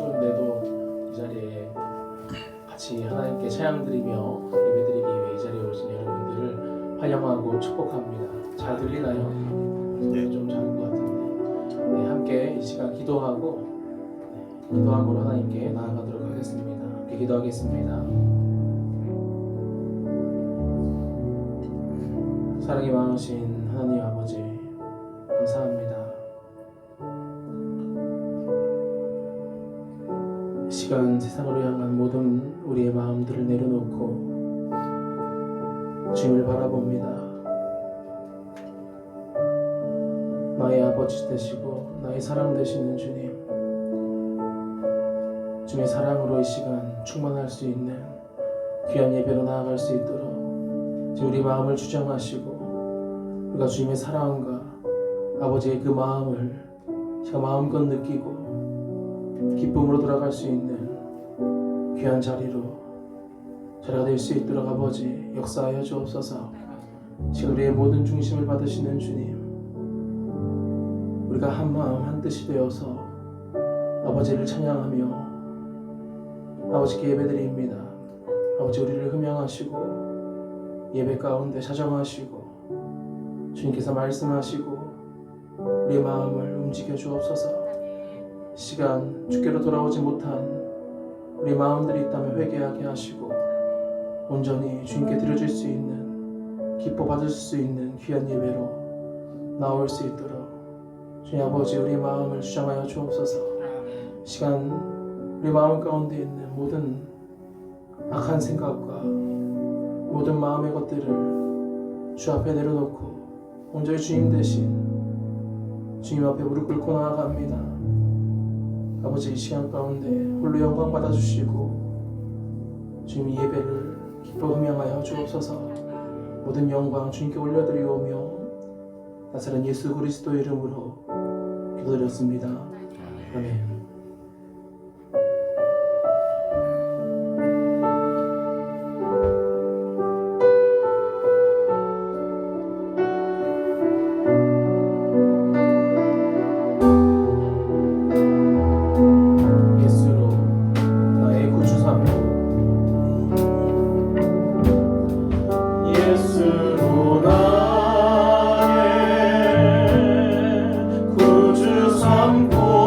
추운데도 이 자리에 같이 하나님께 찬양드리며 예배드리기 위해 이 자리에 오신 여러분들을 환영하고 축복합니다. 잘 들리나요? 네. 좀 작은 것 같은데 네, 함께 이 시간 기도하고 기도함으로 하나님께 나아가도록 하겠습니다. 함께 기도하겠습니다. 사랑이 많으신 하나님 아버지 감사합니다. 이 시간 세상으로 향한 모든 우리의 마음들을 내려놓고 주님을 바라봅니다. 나의 아버지 되시고 나의 사랑 되시는 주님, 주님의 사랑으로 이 시간 충만할 수 있는 귀한 예배로 나아갈 수 있도록 우리 마음을 주장하시고 우리가 주님의 사랑과 아버지의 그 마음을 제가 마음껏 느끼고 기쁨으로 돌아갈 수 있는 귀한 자리가 될 수 있도록 아버지 역사하여 주옵소서. 지금 우리의 모든 중심을 받으시는 주님, 우리가 한 마음 한 뜻이 되어서 아버지를 찬양하며 아버지께 예배드립니다. 아버지 우리를 흠양하시고 예배 가운데 사정하시고 주님께서 말씀하시고 우리의 마음을 움직여 주옵소서. 시간 주께로 돌아오지 못한 우리 마음들이 있다면 회개하게 하시고 온전히 주님께 드려질 수 있는 기뻐 받을 수 있는 귀한 예배로 나올 수 있도록 주님 아버지 우리의 마음을 주장하여 주옵소서. 시간 우리 마음 가운데 있는 모든 악한 생각과 모든 마음의 것들을 주 앞에 내려놓고 온전히 주님 대신 주님 앞에 무릎 꿇고 나아갑니다. 아버지 이 시간 가운데 홀로 영광 받아주시고 주님 예배를 기뻐 흠양하여 주옵소서. 모든 영광 주님께 올려드리오며 나사렛 예수 그리스도 이름으로 기도드렸습니다. 아멘. 예수로 나의 구주 삼고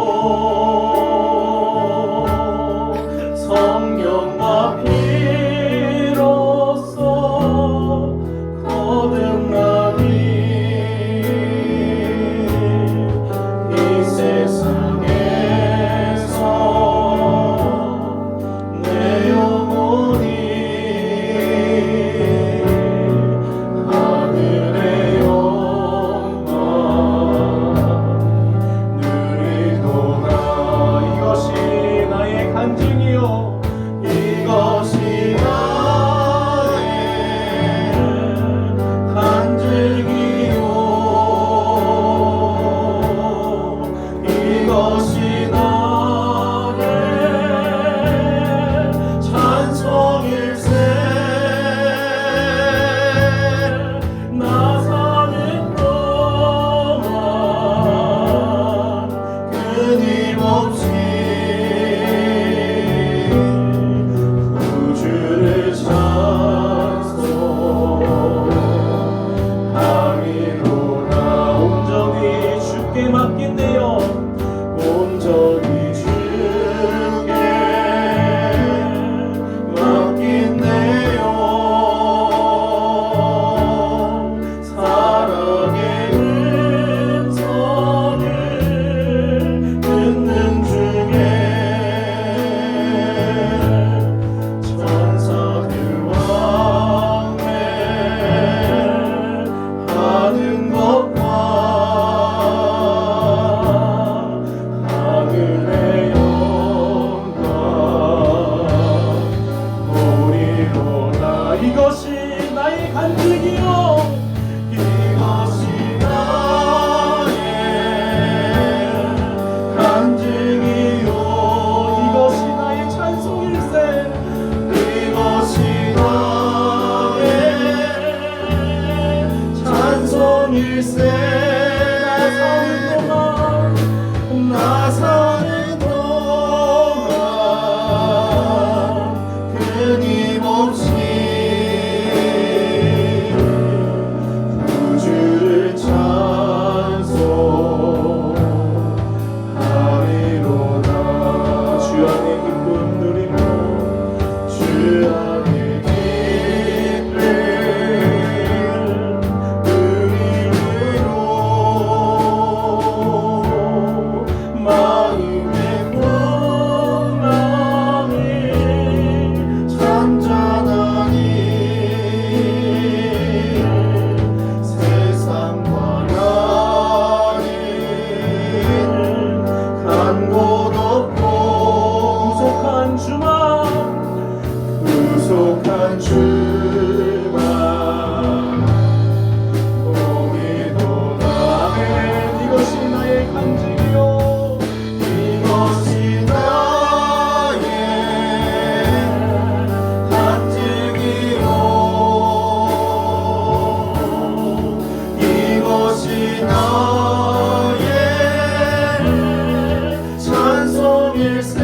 찬송일세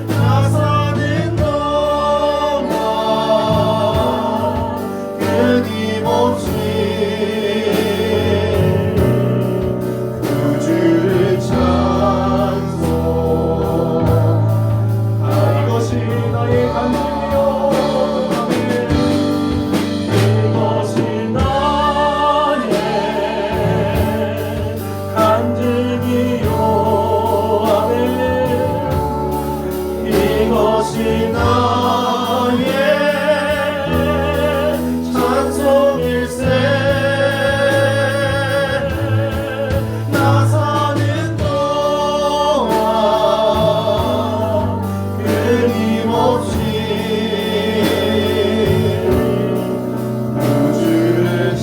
나 사는 동안 끊임없이 주를 찬송 이것이 나의 간증이요 이것이 나의 간증이요 아멘 이것이 나의 찬송일세 나 사는 동안 끊임없이 주를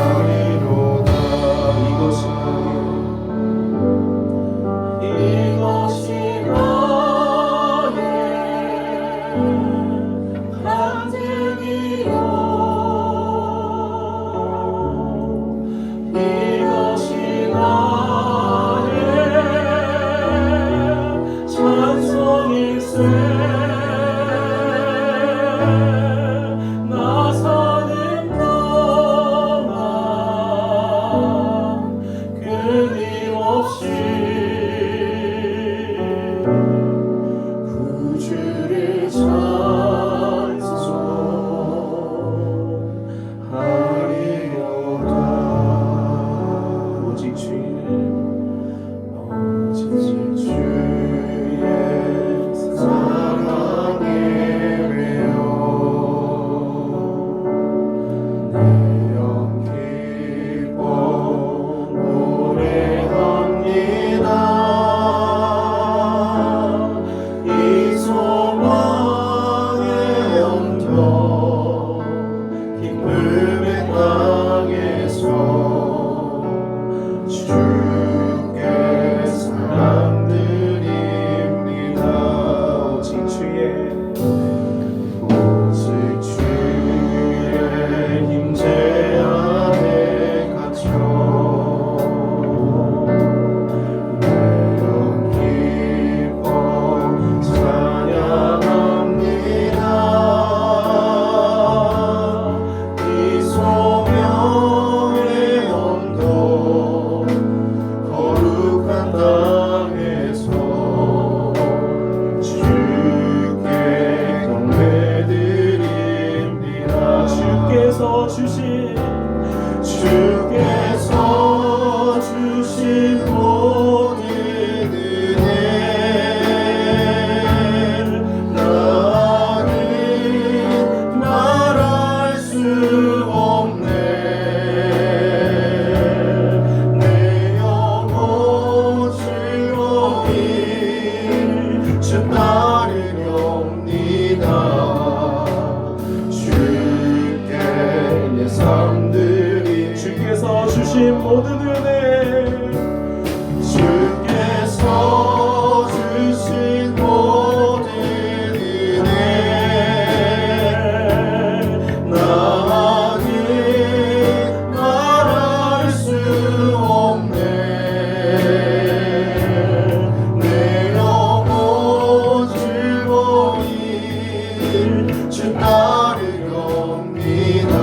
찬송하리로다 이것이 나의 간증이요 이것이 나의 찬송일세 나 사는 동안 끊임없이 구주를 찬송하리로다 오직 주의 사랑에 매여 내 영 기뻐 노래합니다 이 소망의 언덕 기쁨의 땅에서 주께 사랑드립니다 오직 주의 임재 안에 갇혀 내 영 기뻐 찬양합니다 이 소명의 언덕 거룩한 땅에서 주께 경배드립니다 주께서 주신 모든 은혜 나는 말할 수 없네 내 영혼 즐거이 주 따르렵니다 주께 내 삶들이 주께서 주신 모든 은혜 주께서 주신 모든 은혜 나는 말할 수 없네 내 영혼 즐거이 주 따르렵니다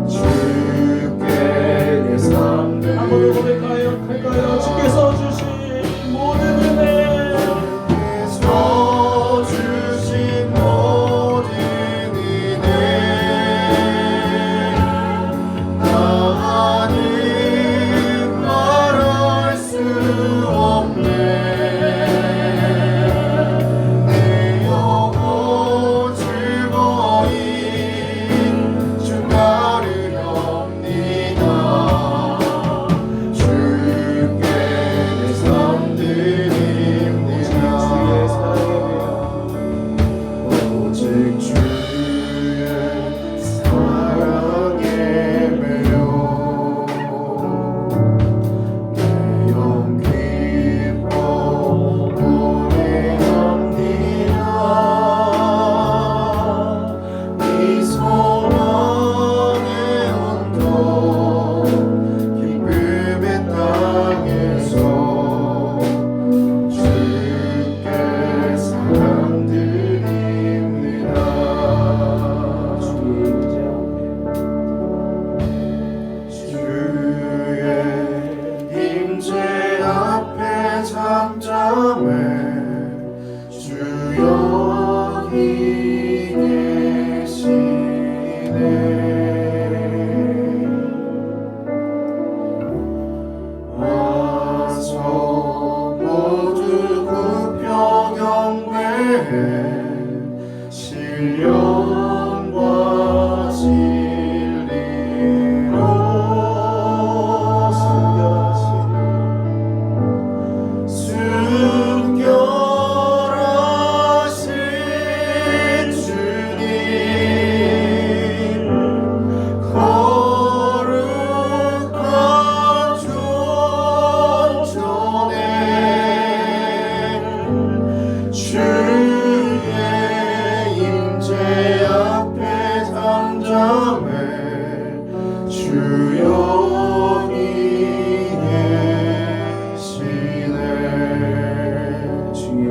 주께 내 여기 계시네. 주의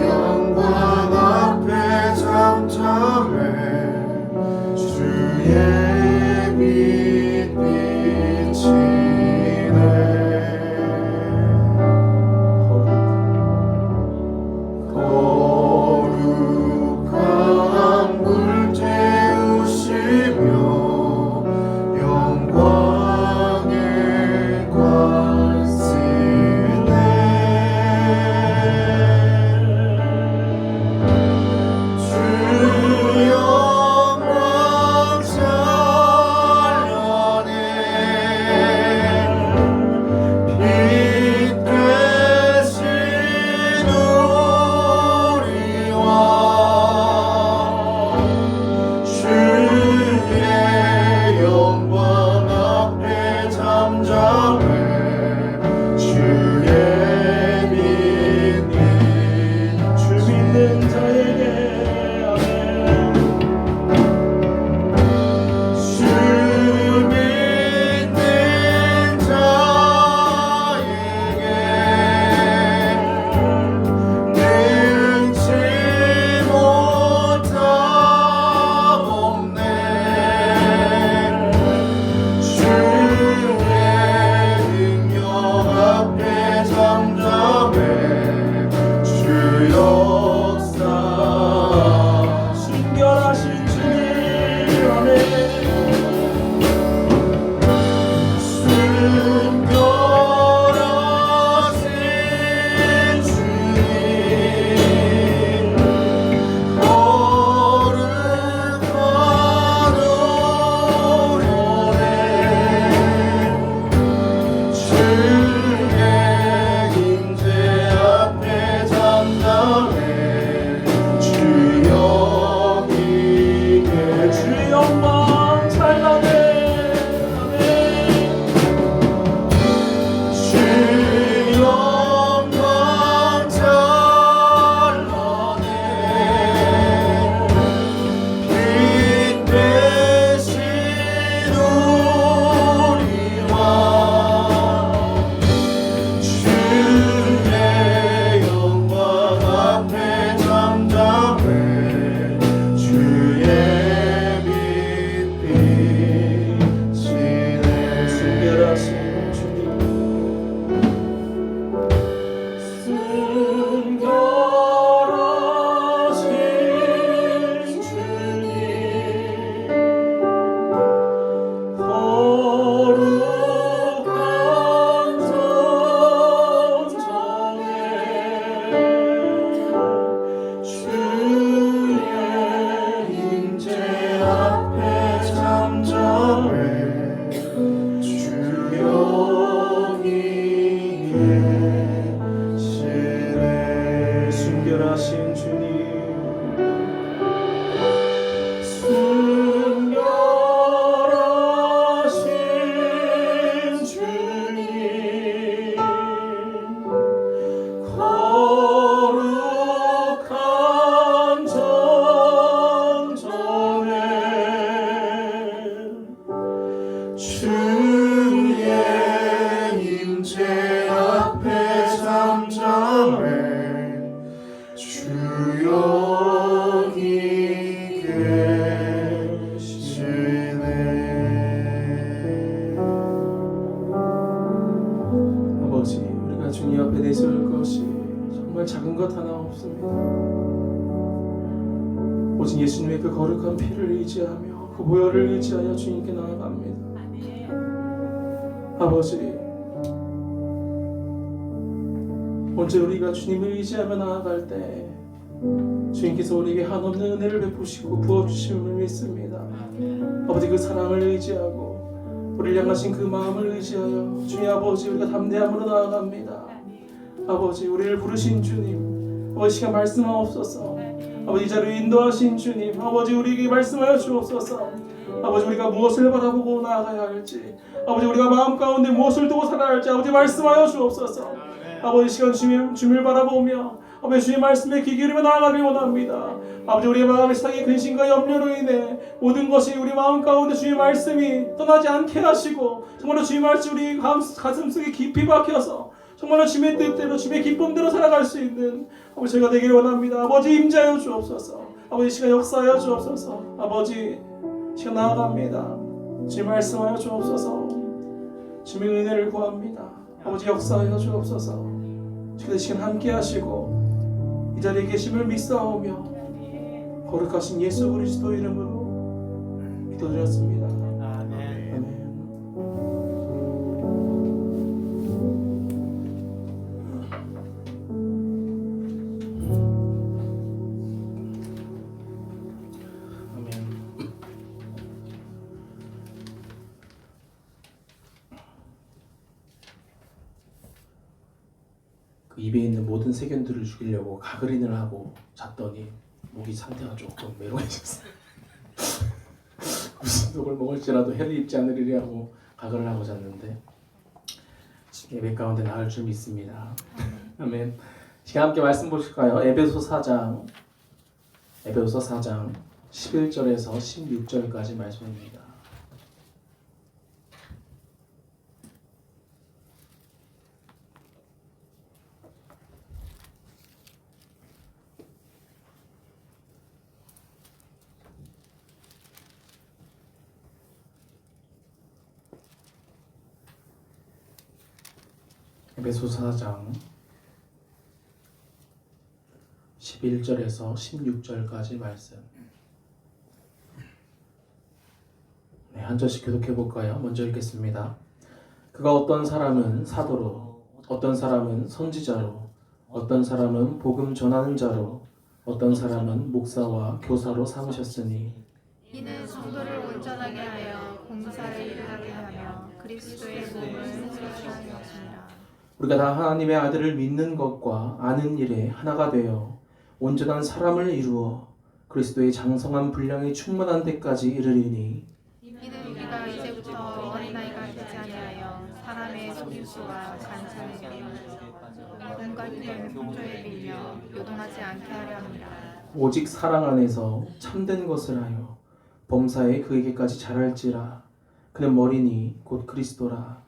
영광 앞에 잠잠해 주의 빛 비치네. 거룩한 물 태우시며 영광의 관시네. 작은 것 하나 없습니다. 오직 예수님의 그 거룩한 피를 의지하며 그 보혈을 의지하여 주님께 나아갑니다. 아버지, 언제 우리가 주님을 의지하며 나아갈 때 주님께서 우리에게 한없는 은혜를 베푸시고 부어주심을 믿습니다. 아버지, 그 사랑을 의지하고 우리를 향하신 그 마음을 의지하여 주님 아버지, 우리가 담대함으로 나아갑니다. 아버지, 우리를 부르신 주님, 아버지, 시간 말씀하옵소서. 아버지, 이 자리를 인도하신 주님, 아버지, 우리에게 말씀하여 주옵소서. 아버지, 우리가 무엇을 바라보고 나아가야 할지, 아버지, 우리가 마음 가운데 무엇을 두고 살아야 할지, 아버지, 말씀하여 주옵소서. 아버지, 시간 주님을 바라보며 아버지 주의 말씀에 귀 기울이며 나아가길 원합니다. 아버지 우리의 마음의 세상의 근심과 염려로 인해 모든 것이 우리 마음 가운데 주의 말씀이 떠나지 않게 하시고 정말로 주의 말씀 우리 가슴 속에 깊이 박혀서 정말로 주의 뜻대로 주의 기쁨대로 살아갈 수 있는 아버지 저희가 되기를 원합니다. 아버지 임재하여 주옵소서. 아버지 시간 역사하여 주옵소서. 아버지 시간 나아갑니다. 주의 말씀하여 주옵소서. 주의 은혜를 구합니다. 아버지 역사하여 주옵소서. 주의 시간 함께 하시고 이 자리에 계심을 믿사오며 거룩하신 예수 그리스도 이름으로 기도드렸습니다. 아멘. 그 입에 있는 모든 세균들을 죽이려고 가그린을 하고 잤더니 목이 상태가 조금 매로해졌어요. 무슨 독을 먹을지라도 해를 입지 않으리라 하고 가글을 하고 잤는데 예배 가운데 나을 줄 믿습니다. 아멘. 시간 함께 말씀 보실까요? 에베소 4장 11절에서 16절까지 말씀입니다. 에베소 4장 11절에서 16절까지 말씀. 네, 한 절씩 교독해 볼까요? 먼저 읽겠습니다. 그가 어떤 사람은 사도로, 어떤 사람은 선지자로, 어떤 사람은 복음 전하는 자로, 어떤 사람은 목사와 교사로 삼으셨으니 이는 성도를 온전하게 하여 공사를 이루게 하며 그리스도의 몸을 세우게 하는 것이니라. 우리가 다 하나님의 아들을 믿는 것과 아는 일에 하나가 되어 온전한 사람을 이루어 그리스도의 장성한 분량이 충만한 데까지 이르리니 이는 우리가 이제부터 어린아이가 되지 아니하여 사람의 속임수와 간사의 비밀로 온갖 이런 풍조에 밀려 요동하지 않게 하려 합니다. 오직 사랑 안에서 참된 것을 하여 범사에 그에게까지 자랄지라. 그는 머리니 곧 그리스도라.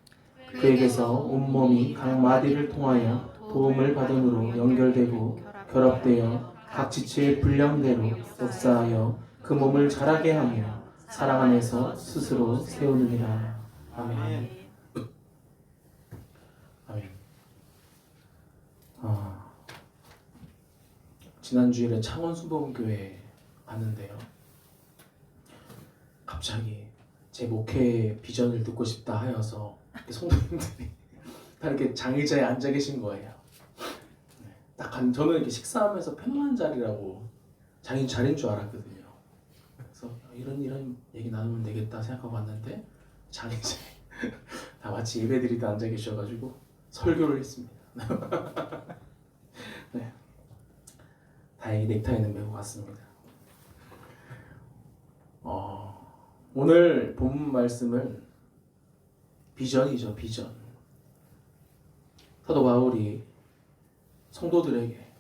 그에게서 온몸이 각 마디를 통하여 도움을 받음으로 연결되고 결합되어 각 지체의 분량대로 역사하여 그 몸을 자라게 하며 사랑 안에서 스스로 세우느니라. 아멘. 아멘. 지난 주일에 창원 수봉교회 갔는데요. 갑자기 제 목회 비전을 듣고 싶다 하여서 성도님들이 다 이렇게 장의자에 앉아 계신 거예요. 저는 이렇게 식사하면서 편안한 자리라고 자리인 줄 알았거든요. 그래서 이런 얘기 나누면 되겠다 생각하고 왔는데 장의자에 다 마치 예배드리다 앉아 계셔가지고 설교를 했습니다. 네. 다행히 넥타이는 메고 갔습니다. 오늘 본 말씀은 비전이죠. 비전. 사도 바울이 성도들에게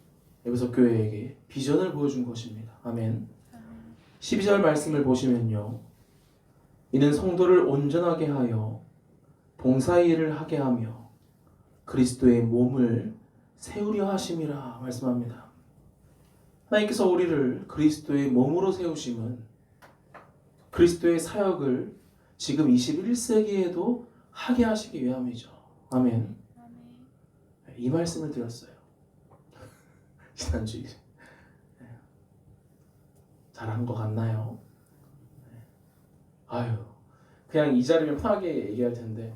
에베소 교회에게 비전을 보여준 것입니다. 아멘. 12절 말씀을 보시면요. 이는 성도를 온전하게 하여 봉사의 일을 하게 하며 그리스도의 몸을 세우려 하심이라 말씀합니다. 하나님께서 우리를 그리스도의 몸으로 세우심은 그리스도의 사역을 지금 21세기에도 하게 하시기 위함이죠. 아멘. 이 말씀을 드렸어요. 지난주에 잘한 것 같나요? 아유, 그냥 이 자리면 편하게 얘기할 텐데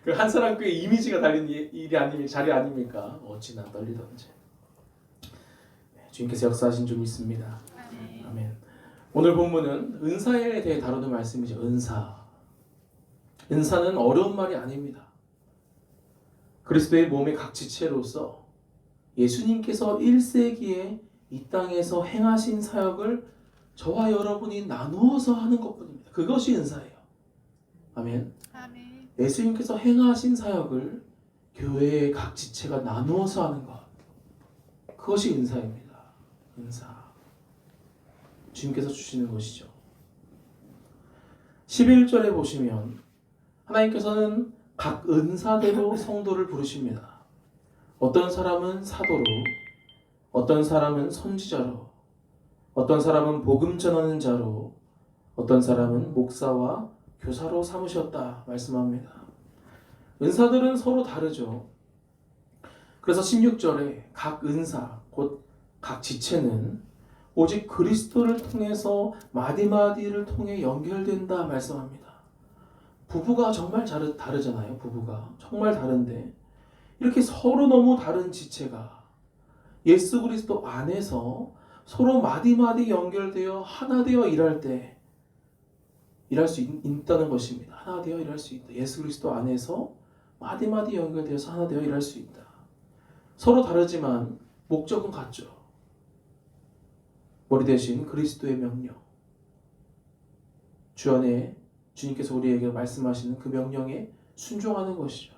그 한 사람 꽤 이미지가 달린 일이 아니면 자리 아닙니까? 어찌나 떨리던지. 주님께서 역사하신 줄 믿습니다. 아멘. 오늘 본문은 은사에 대해 다루는 말씀이죠. 은사는 어려운 말이 아닙니다. 그리스도의 몸의 각 지체로서 예수님께서 1세기에 이 땅에서 행하신 사역을 저와 여러분이 나누어서 하는 것뿐입니다. 그것이 은사예요. 아멘. 아멘. 예수님께서 행하신 사역을 교회의 각 지체가 나누어서 하는 것, 그것이 은사입니다. 은사. 주님께서 주시는 것이죠. 11절에 보시면 하나님께서는 각 은사대로 성도를 부르십니다. 어떤 사람은 사도로, 어떤 사람은 선지자로, 어떤 사람은 복음 전하는 자로, 어떤 사람은 목사와 교사로 삼으셨다 말씀합니다. 은사들은 서로 다르죠. 그래서 16절에 각 은사, 곧 각 지체는 오직 그리스도를 통해서 마디마디를 통해 연결된다 말씀합니다. 부부가 정말 다르잖아요. 부부가 정말 다른데 이렇게 서로 너무 다른 지체가 예수 그리스도 안에서 서로 마디마디 연결되어 하나 되어 일할 때 일할 수 있다는 것입니다. 하나 되어 일할 수 있다. 예수 그리스도 안에서 마디마디 연결되어서 하나 되어 일할 수 있다. 서로 다르지만 목적은 같죠. 머리 대신 그리스도의 명령. 주 안에 주님께서 우리에게 말씀하시는 그 명령에 순종하는 것이죠.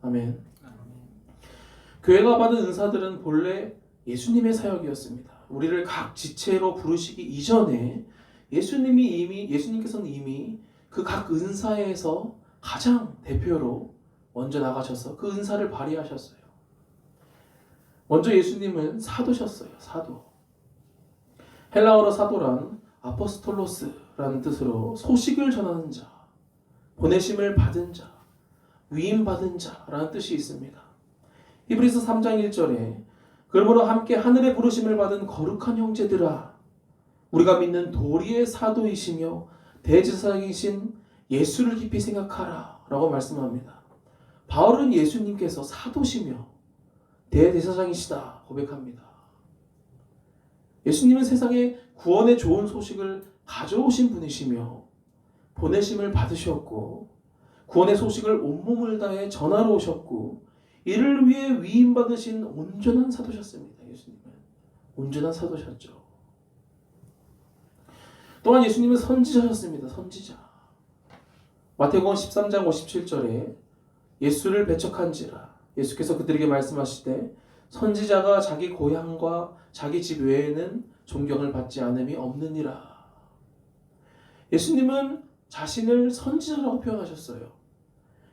아멘. 교회가 받은 은사들은 본래 예수님의 사역이었습니다. 우리를 각 지체로 부르시기 이전에 예수님께서는 이미 그 각 은사에서 가장 대표로 먼저 나가셔서 그 은사를 발휘하셨어요. 먼저 예수님은 사도셨어요. 사도. 헬라어로 사도란 아포스톨로스라는 뜻으로 소식을 전하는 자, 보내심을 받은 자, 위임받은 자라는 뜻이 있습니다. 히브리서 3장 1절에 그러므로 함께 하늘의 부르심을 받은 거룩한 형제들아, 우리가 믿는 도리의 사도이시며 대제사장이신 예수를 깊이 생각하라 라고 말씀합니다. 바울은 예수님께서 사도시며 대제사장이시다 고백합니다. 예수님은 세상에 구원의 좋은 소식을 가져오신 분이시며 보내심을 받으셨고 구원의 소식을 온몸을 다해 전하러 오셨고 이를 위해 위임받으신 온전한 사도셨습니다. 예수님은 온전한 사도셨죠. 또한 예수님은 선지자셨습니다. 선지자. 마태복음 13장 57절에 예수를 배척한지라 예수께서 그들에게 말씀하시되 선지자가 자기 고향과 자기 집 외에는 존경을 받지 않음이 없느니라. 예수님은 자신을 선지자라고 표현하셨어요.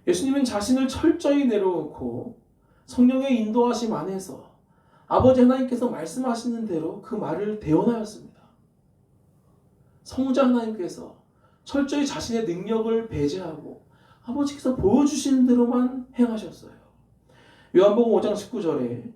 예수님은 자신을 철저히 내려놓고 성령의 인도하심 안에서 아버지 하나님께서 말씀하시는 대로 그 말을 대언하였습니다. 성자 하나님께서 철저히 자신의 능력을 배제하고 아버지께서 보여주시는 대로만 행하셨어요. 요한복음 5장 19절에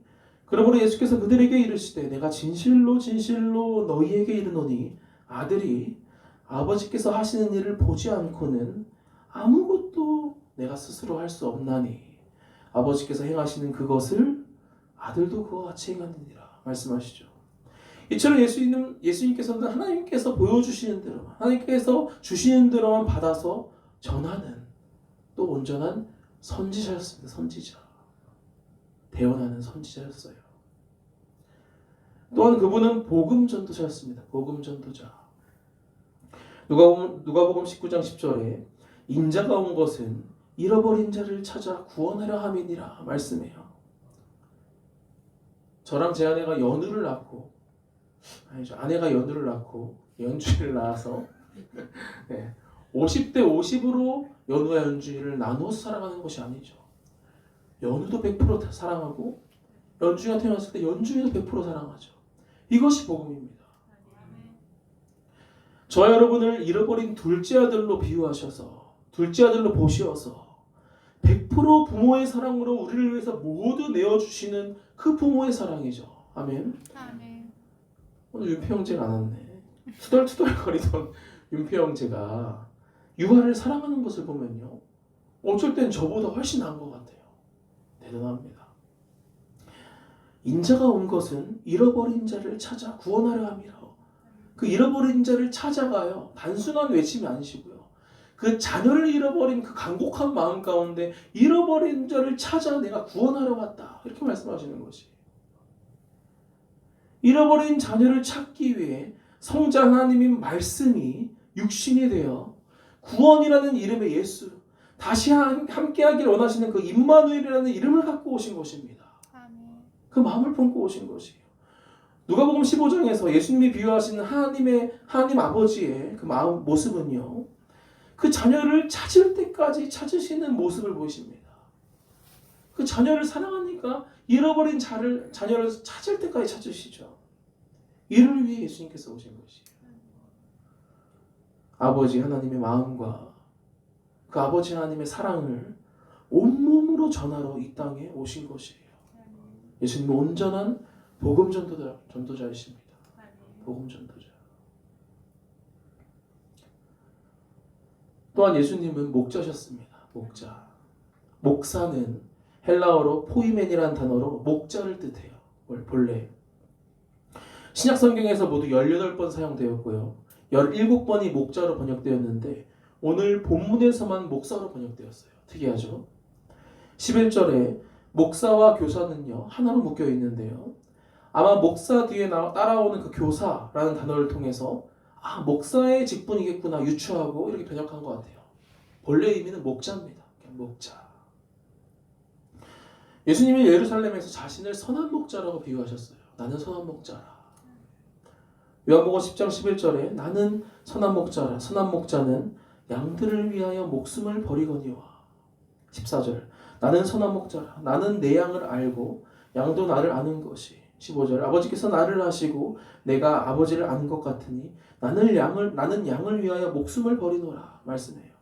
그러므로 예수께서 그들에게 이르시되 내가 진실로 진실로 너희에게 이르노니 아들이 아버지께서 하시는 일을 보지 않고는 아무것도 내가 스스로 할 수 없나니 아버지께서 행하시는 그것을 아들도 그와 같이 행하느니라 말씀하시죠. 이처럼 예수님께서는 하나님께서 보여주시는 대로만 하나님께서 주시는 대로만 받아서 전하는 또 온전한 선지자였습니다. 선지자. 대언하는 선지자였어요. 또한 그분은 복음 전도자였습니다. 복음 전도자. 누가복음 19장 10절에 인자가 온 것은 잃어버린 자를 찾아 구원하려 함이니라 말씀해요. 저랑 제 아내가 연우를 낳고 아내가 연우를 낳고 연주를 낳아서 50대 50으로 연우와 연주를 나누어서 살아가는 것이 아니죠. 연우도 100% 사랑하고 연주가 태어났을 때 연주도 100% 사랑하죠. 이것이 복음입니다. 저와 여러분을 잃어버린 둘째 아들로 비유하셔서 둘째 아들로 보시어서 100% 부모의 사랑으로 우리를 위해서 모두 내어주시는 그 부모의 사랑이죠. 아멘. 아멘. 오늘 윤표 형제가 안 왔네. 투덜투덜거리던 윤표 형제가 유아를 사랑하는 것을 보면요, 어쩔 땐 저보다 훨씬 나은 것 같아요. 대단합니다. 인자가 온 것은 잃어버린 자를 찾아 구원하려 함이라. 그 잃어버린 자를 찾아가요. 단순한 외침이 아니시고요. 그 자녀를 잃어버린 그 간곡한 마음 가운데 잃어버린 자를 찾아 내가 구원하러 왔다. 이렇게 말씀하시는 것이. 잃어버린 자녀를 찾기 위해 성자 하나님인 말씀이 육신이 되어 구원이라는 이름의 예수, 다시 함께하기를 원하시는 그 임마누엘이라는 이름을 갖고 오신 것입니다. 아멘. 그 마음을 품고 오신 것이에요. 누가복음 15장에서 예수님이 비유하시는 하나님 아버지의 그 마음 모습은요, 그 자녀를 찾을 때까지 찾으시는 모습을 보이십니다. 그 자녀를 사랑하니까 잃어버린 자녀를 찾을 때까지 찾으시죠. 이를 위해 예수님께서 오신 것이에요. 아버지 하나님의 마음과 그 아버지 하나님의 사랑을 온몸으로 전하러 이 땅에 오신 것이에요. 예수님은 온전한 복음 전도자이십니다. 복음 전도자. 또한 예수님은 목자셨습니다. 목자. 목사는 헬라어로 포이멘이라는 단어로 목자를 뜻해요. 본래 신약 성경에서 모두 18번 사용되었고요. 17번이 목자로 번역되었는데 오늘 본문에서만 목사로 번역되었어요. 특이하죠? 11절에 목사와 교사는요 하나로 묶여 있는데요. 아마 목사 뒤에 따라오는 그 교사라는 단어를 통해서 목사의 직분이겠구나 유추하고 이렇게 번역한 것 같아요. 본래 의미는 목자입니다. 그냥 목자. 예수님이 예루살렘에서 자신을 선한 목자라고 비유하셨어요. 나는 선한 목자라. 요한복음 10장 11절에 나는 선한 목자라. 선한 목자는 양들을 위하여 목숨을 버리거니와. 14절 나는 선한 목자라. 나는 내 양을 알고 양도 나를 아는 것이. 15절 아버지께서 나를 아시고 내가 아버지를 아는 것 같으니 나는 양을 위하여 목숨을 버리노라 말씀해요.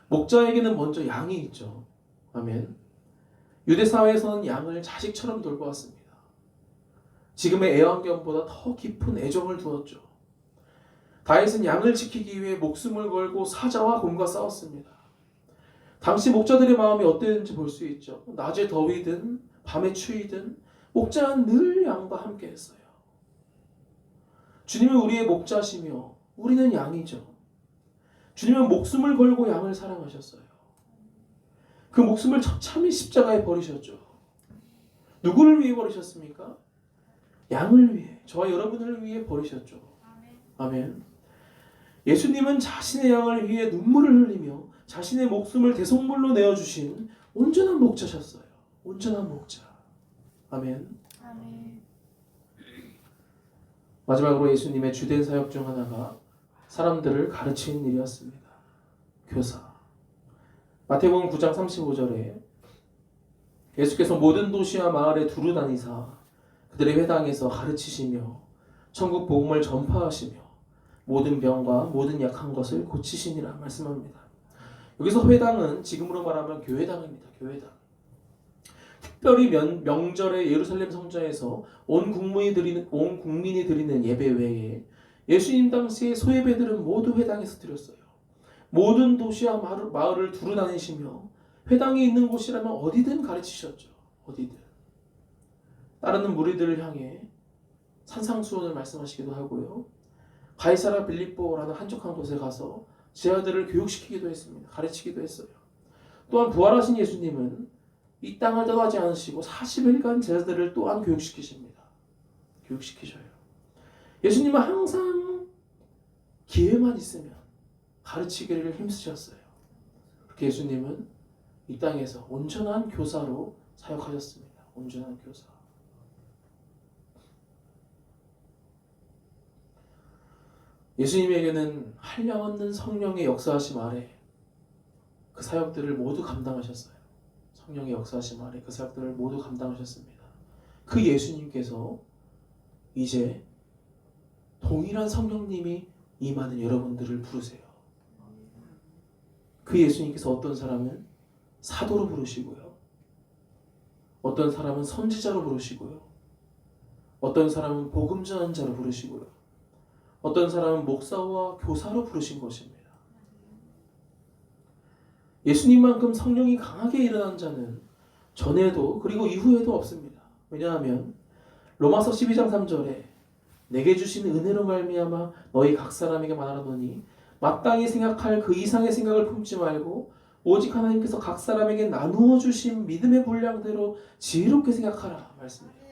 목자에게는 먼저 양이 있죠. 아멘. 유대 사회에서는 양을 자식처럼 돌보았습니다. 지금의 애완견보다 더 깊은 애정을 두었죠. 다윗은 양을 지키기 위해 목숨을 걸고 사자와 곰과 싸웠습니다. 당시 목자들의 마음이 어땠는지 볼 수 있죠. 낮에 더위든 밤에 추위든 목자는 늘 양과 함께 했어요. 주님은 우리의 목자시며 우리는 양이죠. 주님은 목숨을 걸고 양을 사랑하셨어요. 그 목숨을 처참히 십자가에 버리셨죠. 누구를 위해 버리셨습니까? 양을 위해, 저와 여러분을 위해 버리셨죠. 아멘. 예수님은 자신의 양을 위해 눈물을 흘리며 자신의 목숨을 대속물로 내어주신 온전한 목자셨어요. 온전한 목자. 아멘. 아멘. 마지막으로 예수님의 주된 사역 중 하나가 사람들을 가르치는 일이었습니다. 교사. 마태복음 9장 35절에 예수께서 모든 도시와 마을에 두루 다니사 그들의 회당에서 가르치시며 천국 복음을 전파하시며 모든 병과 모든 약한 것을 고치시니라 말씀합니다. 여기서 회당은 지금으로 말하면 교회당입니다. 교회당. 특별히 명절에 예루살렘 성전에서 온 국민이 드리는 예배 외에 예수님 당시의 소예배들은 모두 회당에서 드렸어요. 모든 도시와 마을을 두루 다니시며 회당에 있는 곳이라면 어디든 가르치셨죠. 어디든. 따르는 무리들을 향해 산상수훈을 말씀하시기도 하고요. 가이사라 빌립보라는 한적한 곳에 가서 제 아들을 교육시키기도 했습니다. 가르치기도 했어요. 또한 부활하신 예수님은 이 땅을 떠나지 않으시고 40일간 제자들을 또한 교육시키십니다. 교육시키셔요. 예수님은 항상 기회만 있으면 가르치기를 힘쓰셨어요. 그렇게 예수님은 이 땅에서 온전한 교사로 사역하셨습니다. 온전한 교사. 예수님에게는 한량없는 성령의 역사하심 아래 그 사역들을 모두 감당하셨어요. 성령의 역사하심 아래 그 사역들을 모두 감당하셨습니다. 그 예수님께서 이제 동일한 성령님이 임하는 여러분들을 부르세요. 그 예수님께서 어떤 사람은 사도로 부르시고요. 어떤 사람은 선지자로 부르시고요. 어떤 사람은 복음 전환자로 부르시고요. 어떤 사람은 목사와 교사로 부르신 것입니다. 예수님만큼 성령이 강하게 일어난 자는 전에도 그리고 이후에도 없습니다. 왜냐하면 로마서 12장 3절에 내게 주신 은혜로 말미암아 너희 각 사람에게 말하노니 마땅히 생각할 그 이상의 생각을 품지 말고 오직 하나님께서 각 사람에게 나누어 주신 믿음의 분량대로 지혜롭게 생각하라 말씀해요.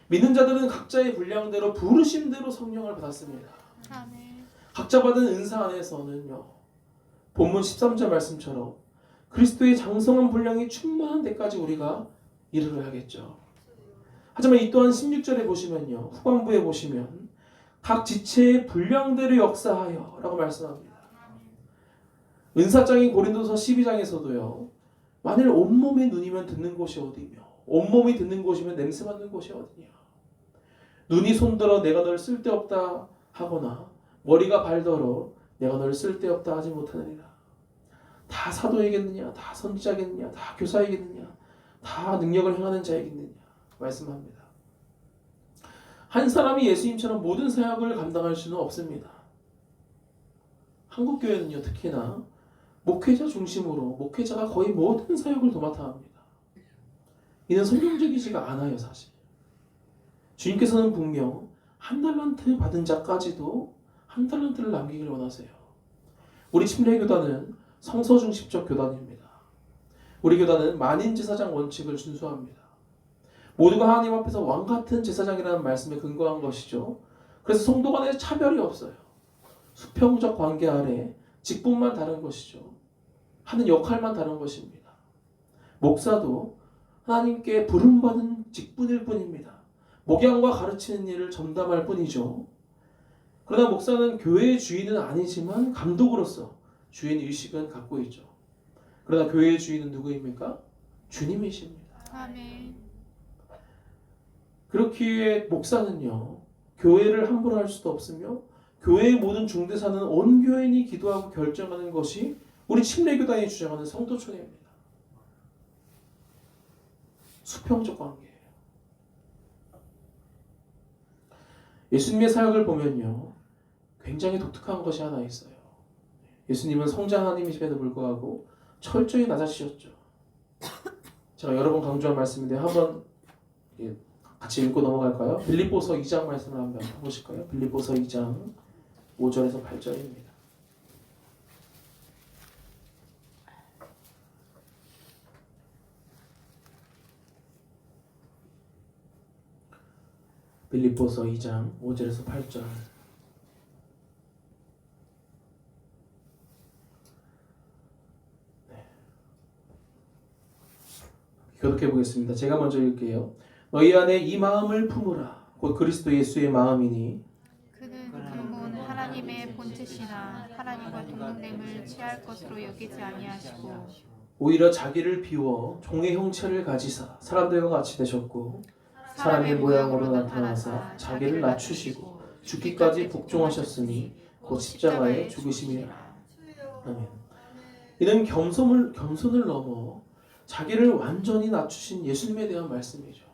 믿는 자들은 각자의 분량대로 부르심대로 성령을 받았습니다. 아멘. 각자 받은 은사 안에서는요 본문 13절 말씀처럼 그리스도의 장성한 분량이 충만한 데까지 우리가 이르러야겠죠. 하지만 이 또한 16절에 보시면요, 후반부에 보시면 각 지체의 분량대로 역사하여 라고 말씀합니다. 은사장인 고린도서 12장에서도요, 만일 온몸이 눈이면 듣는 곳이 어디며 온몸이 듣는 곳이면 냄새 맡는 곳이 어디냐. 눈이 손들어 내가 널 쓸데없다 하거나 머리가 발더러 내가 널 쓸데없다 하지 못하느니라. 다 사도이겠느냐, 다 선지자겠느냐, 다 교사이겠느냐, 다 능력을 행하는 자이겠느냐 말씀합니다. 한 사람이 예수님처럼 모든 사역을 감당할 수는 없습니다. 한국 교회는요, 특히나 목회자 중심으로 목회자가 거의 모든 사역을 도맡아 합니다. 이는 성경적이지가 않아요, 사실. 주님께서는 분명 한 달란트 받은 자까지도 한 달란트를 남기길 원하세요. 우리 침례교단은 성서 중심적 교단입니다. 우리 교단은 만인 제사장 원칙을 준수합니다. 모두가 하나님 앞에서 왕 같은 제사장이라는 말씀에 근거한 것이죠. 그래서 성도 간에 차별이 없어요. 수평적 관계 아래 직분만 다른 것이죠. 하는 역할만 다른 것입니다. 목사도 하나님께 부름받은 직분일 뿐입니다. 목양과 가르치는 일을 전담할 뿐이죠. 그러나 목사는 교회의 주인은 아니지만 감독으로서 주인 의식은 갖고 있죠. 그러나 교회의 주인은 누구입니까? 주님이십니다. 아멘. 그렇기에 목사는요, 교회를 함부로 할 수도 없으며 교회의 모든 중대사는 온 교인이 기도하고 결정하는 것이 우리 침례교단이 주장하는 성도총회입니다. 수평적 관계예요. 예수님의 사역을 보면요, 굉장히 독특한 것이 하나 있어요. 예수님은 성자 하나님이심에도 불구하고 철저히 낮아지셨죠. 제가 여러 번 강조한 말씀인데 한번 같이 읽고 넘어갈까요? 빌립보서 2장 말씀을 한번 보실까요? 빌립보서 2장 5절에서 8절입니다. 빌립보서 2장 5절에서 8절. 교독해 보겠습니다. 제가 먼저 읽을게요. 너희 안에 이 마음을 품으라. 곧 그리스도 예수의 마음이니 그는 그분 하나님의 본체시나 하나님과 동등됨을 취할 것으로 여기지 아니하시고 오히려 자기를 비워 종의 형체를 가지사 사람들과 같이 되셨고 사람의 모양으로 나타나사 자기를 낮추시고 죽기까지 복종하셨으니 곧 십자가에 죽으심이라. 아멘. 이는 겸손을 넘어 자기를 완전히 낮추신 예수님에 대한 말씀이죠.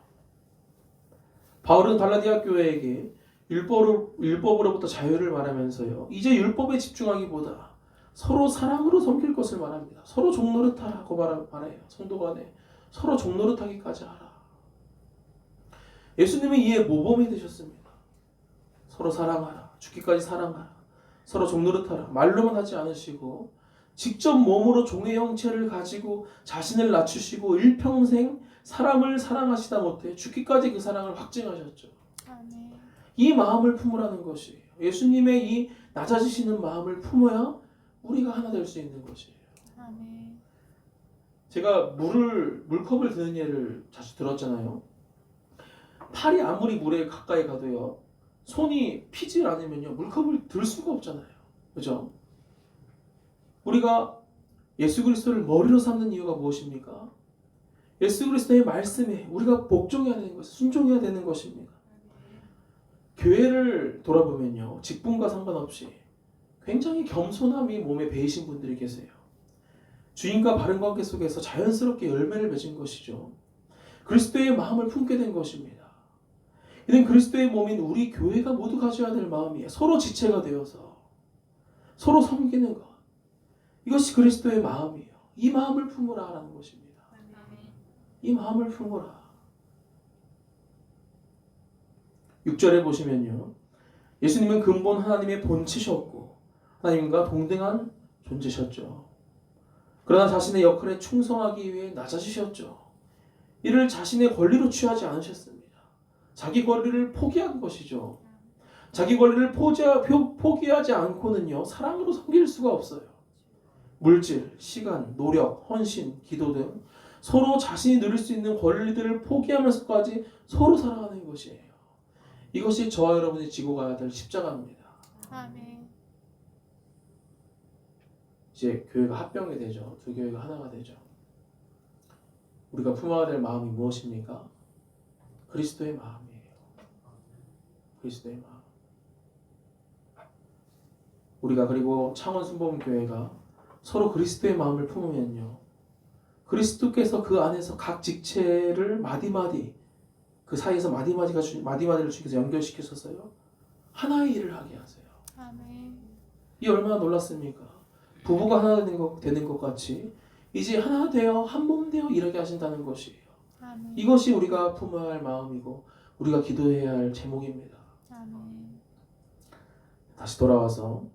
바울은 갈라디아 교회에게 율법으로부터 자유를 말하면서요, 이제 율법에 집중하기보다 서로 사랑으로 섬길 것을 말합니다. 서로 종노릇하라고 말해요. 성도 간에 서로 종노릇하기까지 하라. 예수님은 이에 모범이 되셨습니다. 서로 사랑하라, 죽기까지 사랑하라, 서로 종노릇하라. 말로만 하지 않으시고 직접 몸으로 종의 형체를 가지고 자신을 낮추시고 일평생 사람을 사랑하시다 못해 죽기까지 그 사랑을 확증하셨죠. 아멘. 이 마음을 품으라는 것이에요. 예수님의 이 낮아지시는 마음을 품어야 우리가 하나 될 수 있는 것이에요. 아멘. 제가 물컵을 드는 예를 자주 들었잖아요. 팔이 아무리 물에 가까이 가도요, 손이 피질 않으면요, 물컵을 들 수가 없잖아요. 그죠? 우리가 예수 그리스도를 머리로 삼는 이유가 무엇입니까? 예수 그리스도의 말씀에 우리가 복종해야 되는 것이, 순종해야 되는 것입니다. 교회를 돌아보면요, 직분과 상관없이 굉장히 겸손함이 몸에 배이신 분들이 계세요. 주인과 바른 관계 속에서 자연스럽게 열매를 맺은 것이죠. 그리스도의 마음을 품게 된 것입니다. 이는 그리스도의 몸인 우리 교회가 모두 가져야 될 마음이에요. 서로 지체가 되어서 서로 섬기는 것. 이것이 그리스도의 마음이에요. 이 마음을 품으라 라는 것입니다. 이 마음을 품으라. 6절에 보시면요, 예수님은 근본 하나님의 본체셨고 하나님과 동등한 존재셨죠. 그러나 자신의 역할에 충성하기 위해 낮아지셨죠. 이를 자신의 권리로 취하지 않으셨습니다. 자기 권리를 포기한 것이죠. 자기 권리를 포기하지 않고는요, 사랑으로 섬길 수가 없어요. 물질, 시간, 노력, 헌신, 기도 등 서로 자신이 누릴 수 있는 권리들을 포기하면서까지 서로 살아가는 것이에요. 이것이 저와 여러분이 지고 가야 될 십자가입니다. 아멘. 이제 교회가 합병이 되죠. 두 교회가 하나가 되죠. 우리가 품어야 될 마음이 무엇입니까? 그리스도의 마음이에요. 그리스도의 마음. 우리가 그리고 창원순복음교회가 서로 그리스도의 마음을 품으면요, 그리스도께서 그 안에서 각 직체를 마디마디, 그 사이에서 마디마디를 주께서 연결시키셔서요 하나의 일을 하게 하세요. 아멘. 이 얼마나 놀랐습니까? 부부가 하나 되는 것 같이 이제 하나 되어 한 몸 되어 일하게 하신다는 것이에요. 아멘. 이것이 우리가 품어야 할 마음이고 우리가 기도해야 할 제목입니다. 아멘. 다시 돌아와서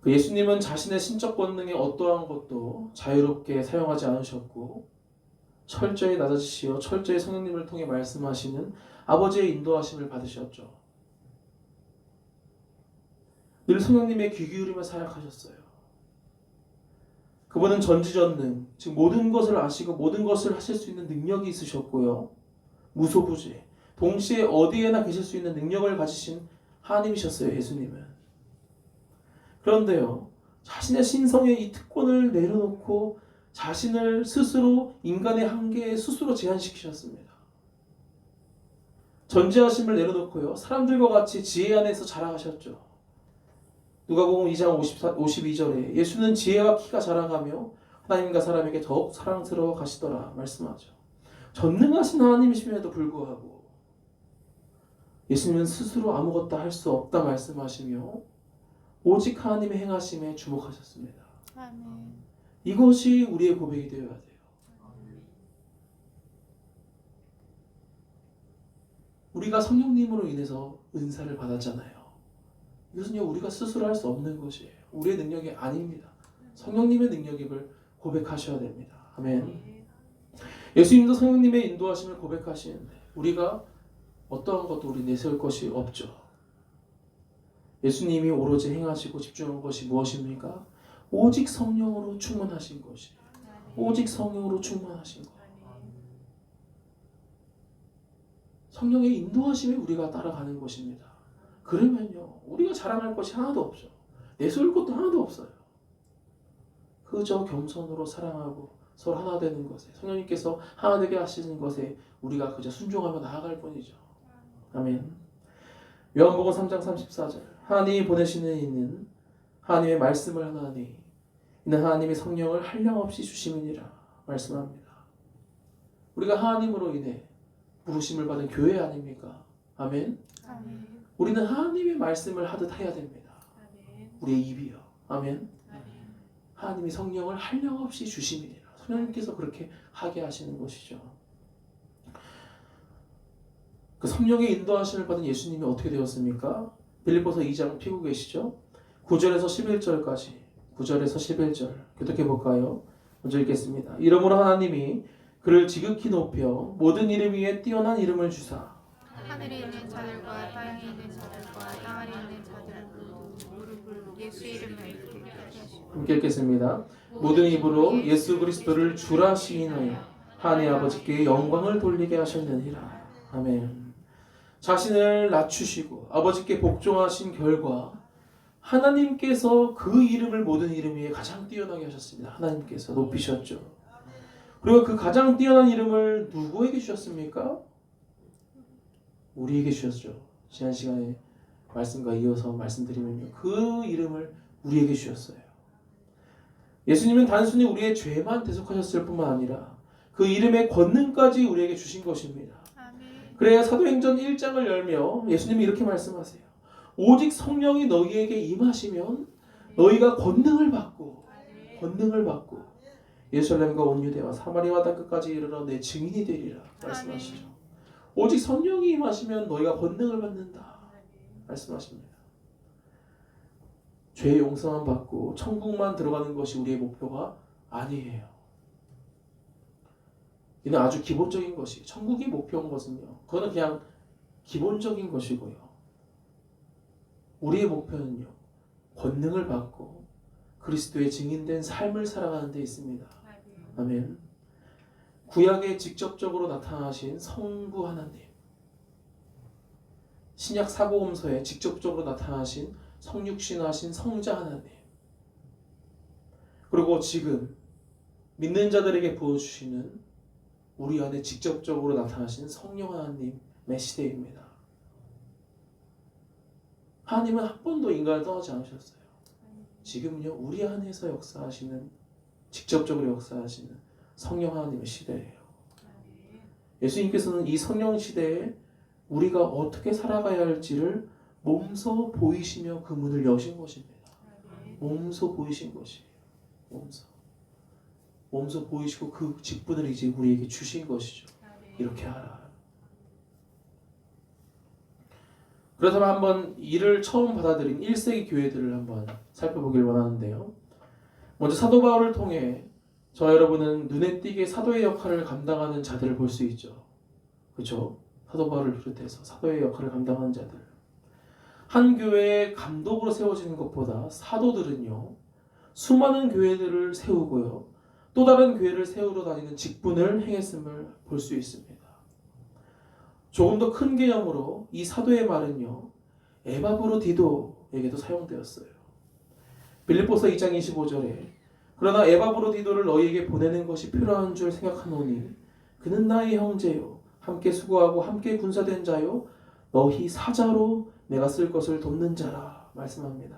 그 예수님은 자신의 신적 권능의 어떠한 것도 자유롭게 사용하지 않으셨고 철저히 낮아지시어 철저히 성령님을 통해 말씀하시는 아버지의 인도하심을 받으셨죠. 늘 성령님의 귀 기울임을 사역하셨어요. 그분은 전지전능, 즉 모든 것을 아시고 모든 것을 하실 수 있는 능력이 있으셨고요. 무소부재, 동시에 어디에나 계실 수 있는 능력을 가지신 하나님이셨어요. 예수님은. 그런데요, 자신의 신성의 이 특권을 내려놓고 자신을 스스로 인간의 한계에 스스로 제한시키셨습니다. 전지하심을 내려놓고요, 사람들과 같이 지혜 안에서 자라가셨죠. 누가복음 2장 52절에 예수는 지혜와 키가 자라가며 하나님과 사람에게 더욱 사랑스러워 가시더라 말씀하죠. 전능하신 하나님이심에도 불구하고 예수님은 스스로 아무것도 할 수 없다 말씀하시며 오직 하나님의 행하심에 주목하셨습니다. 아멘. 이것이 우리의 고백이 되어야 돼요. 우리가 성령님으로 인해서 은사를 받았잖아요. 이것은요, 우리가 스스로 할 수 없는 것이에요. 우리의 능력이 아닙니다. 성령님의 능력임을 고백하셔야 됩니다. 아멘. 예수님도 성령님의 인도하심을 고백하시는데 우리가 어떠한 것도 우리 내세울 것이 없죠. 예수님이 오로지 행하시고 집중한 것이 무엇입니까? 오직 성령으로 충만하신 것이에요. 오직 성령으로 충만하신 것. 성령의 인도하심에 우리가 따라가는 것입니다. 그러면요, 우리가 자랑할 것이 하나도 없죠. 내세울 것도 하나도 없어요. 그저 겸손으로 사랑하고 서로 하나 되는 것에, 성령님께서 하나 되게 하시는 것에 우리가 그저 순종하며 나아갈 뿐이죠. 아멘. 요한복음 3장 34절, 하나님이 보내시는 이는 하나님의 말씀을 하나니 이는 하나님의 성령을 한량없이 주심이니라 말씀합니다. 우리가 하나님으로 인해 부르심을 받은 교회 아닙니까? 아멘. 아멘. 우리는 하나님의 말씀을 하듯 해야 됩니다. 우리의 입이요. 아멘. 하나님이 성령을 한량없이 주심이니라. 성령님께서 그렇게 하게 하시는 것이죠. 그 성령의 인도하심을 받은 예수님이 어떻게 되었습니까? 빌립보서 2장 피고 계시죠? 9절에서 11절까지 9절에서 11절 교독해 볼까요? 먼저 읽겠습니다. 이러므로 하나님이 그를 지극히 높여 모든 이름 위에 뛰어난 이름을 주사 하늘에 있는 자들과 땅에 있는 자들과 땅 아래 있는 자들 무릎을 예수 이름을 꿇게 하시고 함께 읽겠습니다. 모든 입으로 예수 그리스도를 주라 시인하여 하나님 아버지께 영광을 돌리게 하셨느니라. 아멘. 자신을 낮추시고 아버지께 복종하신 결과 하나님께서 그 이름을 모든 이름 위에 가장 뛰어나게 하셨습니다. 하나님께서 높이셨죠. 그리고 그 가장 뛰어난 이름을 누구에게 주셨습니까? 우리에게 주셨죠. 지난 시간에 말씀과 이어서 말씀드리면요, 그 이름을 우리에게 주셨어요. 예수님은 단순히 우리의 죄만 대속하셨을 뿐만 아니라 그 이름의 권능까지 우리에게 주신 것입니다. 아멘. 그래야 사도행전 1장을 열며 예수님이 이렇게 말씀하세요. 오직 성령이 너희에게 임하시면 너희가 권능을 받고 예루살렘과 온 유대와 사마리아 땅 끝까지 이르러 내 증인이 되리라 말씀하시죠. 오직 성령이 임하시면 너희가 권능을 받는다 말씀하십니다. 죄의 용서만 받고 천국만 들어가는 것이 우리의 목표가 아니에요. 이는 아주 기본적인 것이, 천국이 목표인 것은요, 그거는 그냥 기본적인 것이고요. 우리의 목표는요, 권능을 받고 그리스도의 증인된 삶을 살아가는 데 있습니다. 아멘. 구약에 직접적으로 나타나신 성부 하나님, 신약 사복음서에 직접적으로 나타나신 성육신하신 성자 하나님, 그리고 지금 믿는 자들에게 보여주시는 우리 안에 직접적으로 나타나신 성령 하나님의 시대입니다. 하나님은 한 번도 인간을 떠나지 않으셨어요. 지금은요, 우리 안에서 역사하시는, 직접적으로 역사하시는 성령 하나님의 시대예요. 예수님께서는 이 성령 시대에 우리가 어떻게 살아가야 할지를 몸소 보이시며 그 문을 여신 것입니다. 몸소 보이신 것이에요. 몸소 보이시고 그 직분을 이제 우리에게 주신 것이죠. 이렇게 하라. 그렇다면 한번 이를 처음 받아들인 1세기 교회들을 한번 살펴보길 원하는데요. 먼저 사도 바울을 통해 저와 여러분은 눈에 띄게 사도의 역할을 감당하는 자들을 볼 수 있죠. 그렇죠? 사도 바울을 비롯해서 사도의 역할을 감당하는 자들. 한 교회의 감독으로 세워지는 것보다 사도들은요, 수많은 교회들을 세우고요, 또 다른 교회를 세우러 다니는 직분을 행했음을 볼 수 있습니다. 조금 더 큰 개념으로 이 사도의 말은요, 에바브로디도에게도 사용되었어요. 빌립보서 2장 25절에 그러나 에바브로디도를 너희에게 보내는 것이 필요한 줄 생각하노니 그는 나의 형제요 함께 수고하고 함께 군사된 자요 너희 사자로 내가 쓸 것을 돕는 자라 말씀합니다.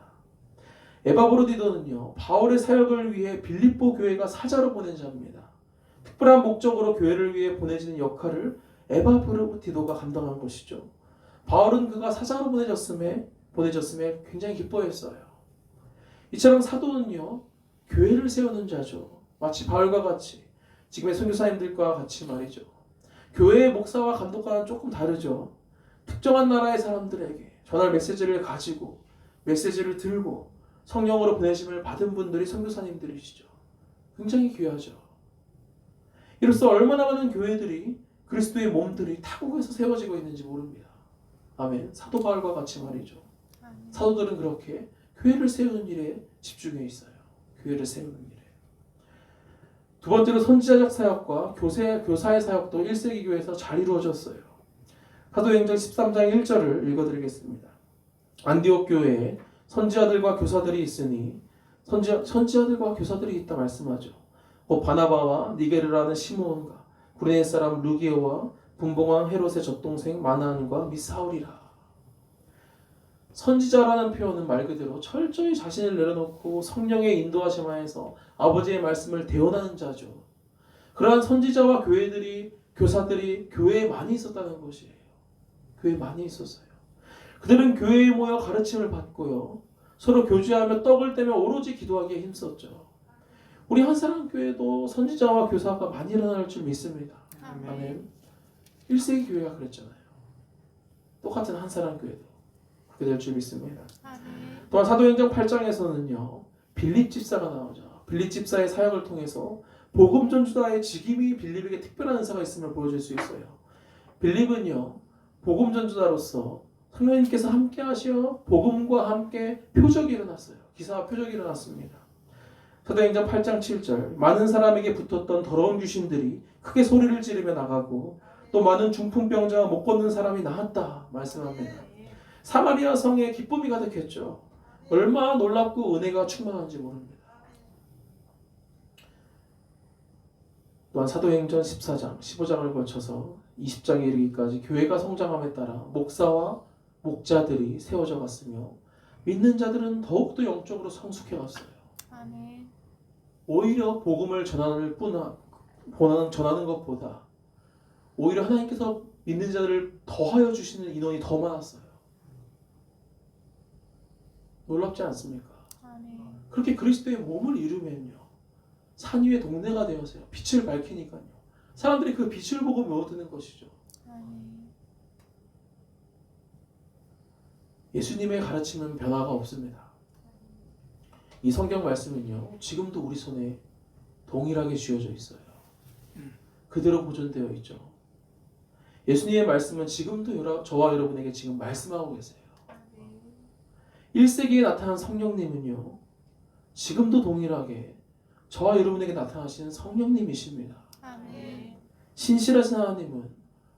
에바브로디도는요, 바울의 사역을 위해 빌립보 교회가 사자로 보낸 자입니다. 특별한 목적으로 교회를 위해 보내지는 역할을 에바브로디도가 감당한 것이죠. 바울은 그가 사자로 보내졌음에 굉장히 기뻐했어요. 이처럼 사도는요, 교회를 세우는 자죠. 마치 바울과 같이, 지금의 선교사님들과 같이 말이죠. 교회의 목사와 감독과는 조금 다르죠. 특정한 나라의 사람들에게 전할 메시지를 가지고 메시지를 들고 성령으로 보내심을 받은 분들이 선교사님들이시죠. 굉장히 귀하죠. 이로써 얼마나 많은 교회들이 그리스도의 몸들이 타국에서 세워지고 있는지 모릅니다. 아멘. 사도 바울과 같이 말이죠. 사도들은 그렇게 교회를 세우는 일에 집중해 있어요. 교회를 세우는 일에. 두 번째로 선지자적 사역과 교사의 사역도 1세기 교회에서 잘 이루어졌어요. 사도행전 13장 1절을 읽어드리겠습니다. 안디옥 교회에 선지자들과 교사들이 있으니 선지자들과 교사들이 있다 말씀하죠. 곧 바나바와 니게르라는 시므온과 구레네 사람 루기오와 분봉왕 헤롯의 젖동생 마나안과 및 사울이라. 선지자라는 표현은 말 그대로 철저히 자신을 내려놓고 성령의 인도하심 하에서 아버지의 말씀을 대언하는 자죠. 그러한 선지자와 교사들이 교회에 많이 있었다는 것이에요. 교회에 많이 있었어요. 그들은 교회에 모여 가르침을 받고요, 서로 교제하며 떡을 떼며 오로지 기도하기에 힘썼죠. 우리 한사랑교회도 선지자와 교사가 많이 일어날 줄 믿습니다. 아멘. 1세기 교회가 그랬잖아요. 똑같은 한사랑교회도 그렇게 될 줄 믿습니다. 또한 사도행전 8장에서는요, 빌립 집사가 나오죠. 빌립 집사의 사역을 통해서 복음 전주자의 직임이 빌립에게 특별한 은사가 있음을 보여줄 수 있어요. 빌립은요, 복음 전주자로서 성령님께서 함께 하시어 복음과 함께 표적이 일어났어요. 기사와 표적이 일어났습니다. 사도행전 8장 7절 많은 사람에게 붙었던 더러운 귀신들이 크게 소리를 지르며 나가고 또 많은 중풍병자와 못 걷는 사람이 나았다 말씀합니다. 사마리아 성에 기쁨이 가득했죠. 얼마나 놀랍고 은혜가 충만한지 모릅니다. 또한 사도행전 14장, 15장을 거쳐서 20장에 이르기까지 교회가 성장함에 따라 목사와 목자들이 세워져 갔으며 믿는 자들은 더욱더 영적으로 성숙해 갔어요. 아멘. 오히려 복음을 전하는 것보다 오히려 하나님께서 믿는 자들을 더하여 주시는 인원이 더 많았어요. 놀랍지 않습니까? 아멘. 그렇게 그리스도의 몸을 이루면요, 산 위의 동네가 되어서요, 빛을 밝히니까요, 사람들이 그 빛을 보고 모여드는 것이죠. 아멘. 예수님의 가르침은 변화가 없습니다. 이 성경 말씀은요, 지금도 우리 손에 동일하게 쥐어져 있어요. 그대로 보존되어 있죠. 예수님의 말씀은 지금도 저와 여러분에게 지금 말씀하고 계세요. 1세기에 나타난 성령님은요, 지금도 동일하게 저와 여러분에게 나타나시는 성령님이십니다. 아멘. 신실하신 하나님은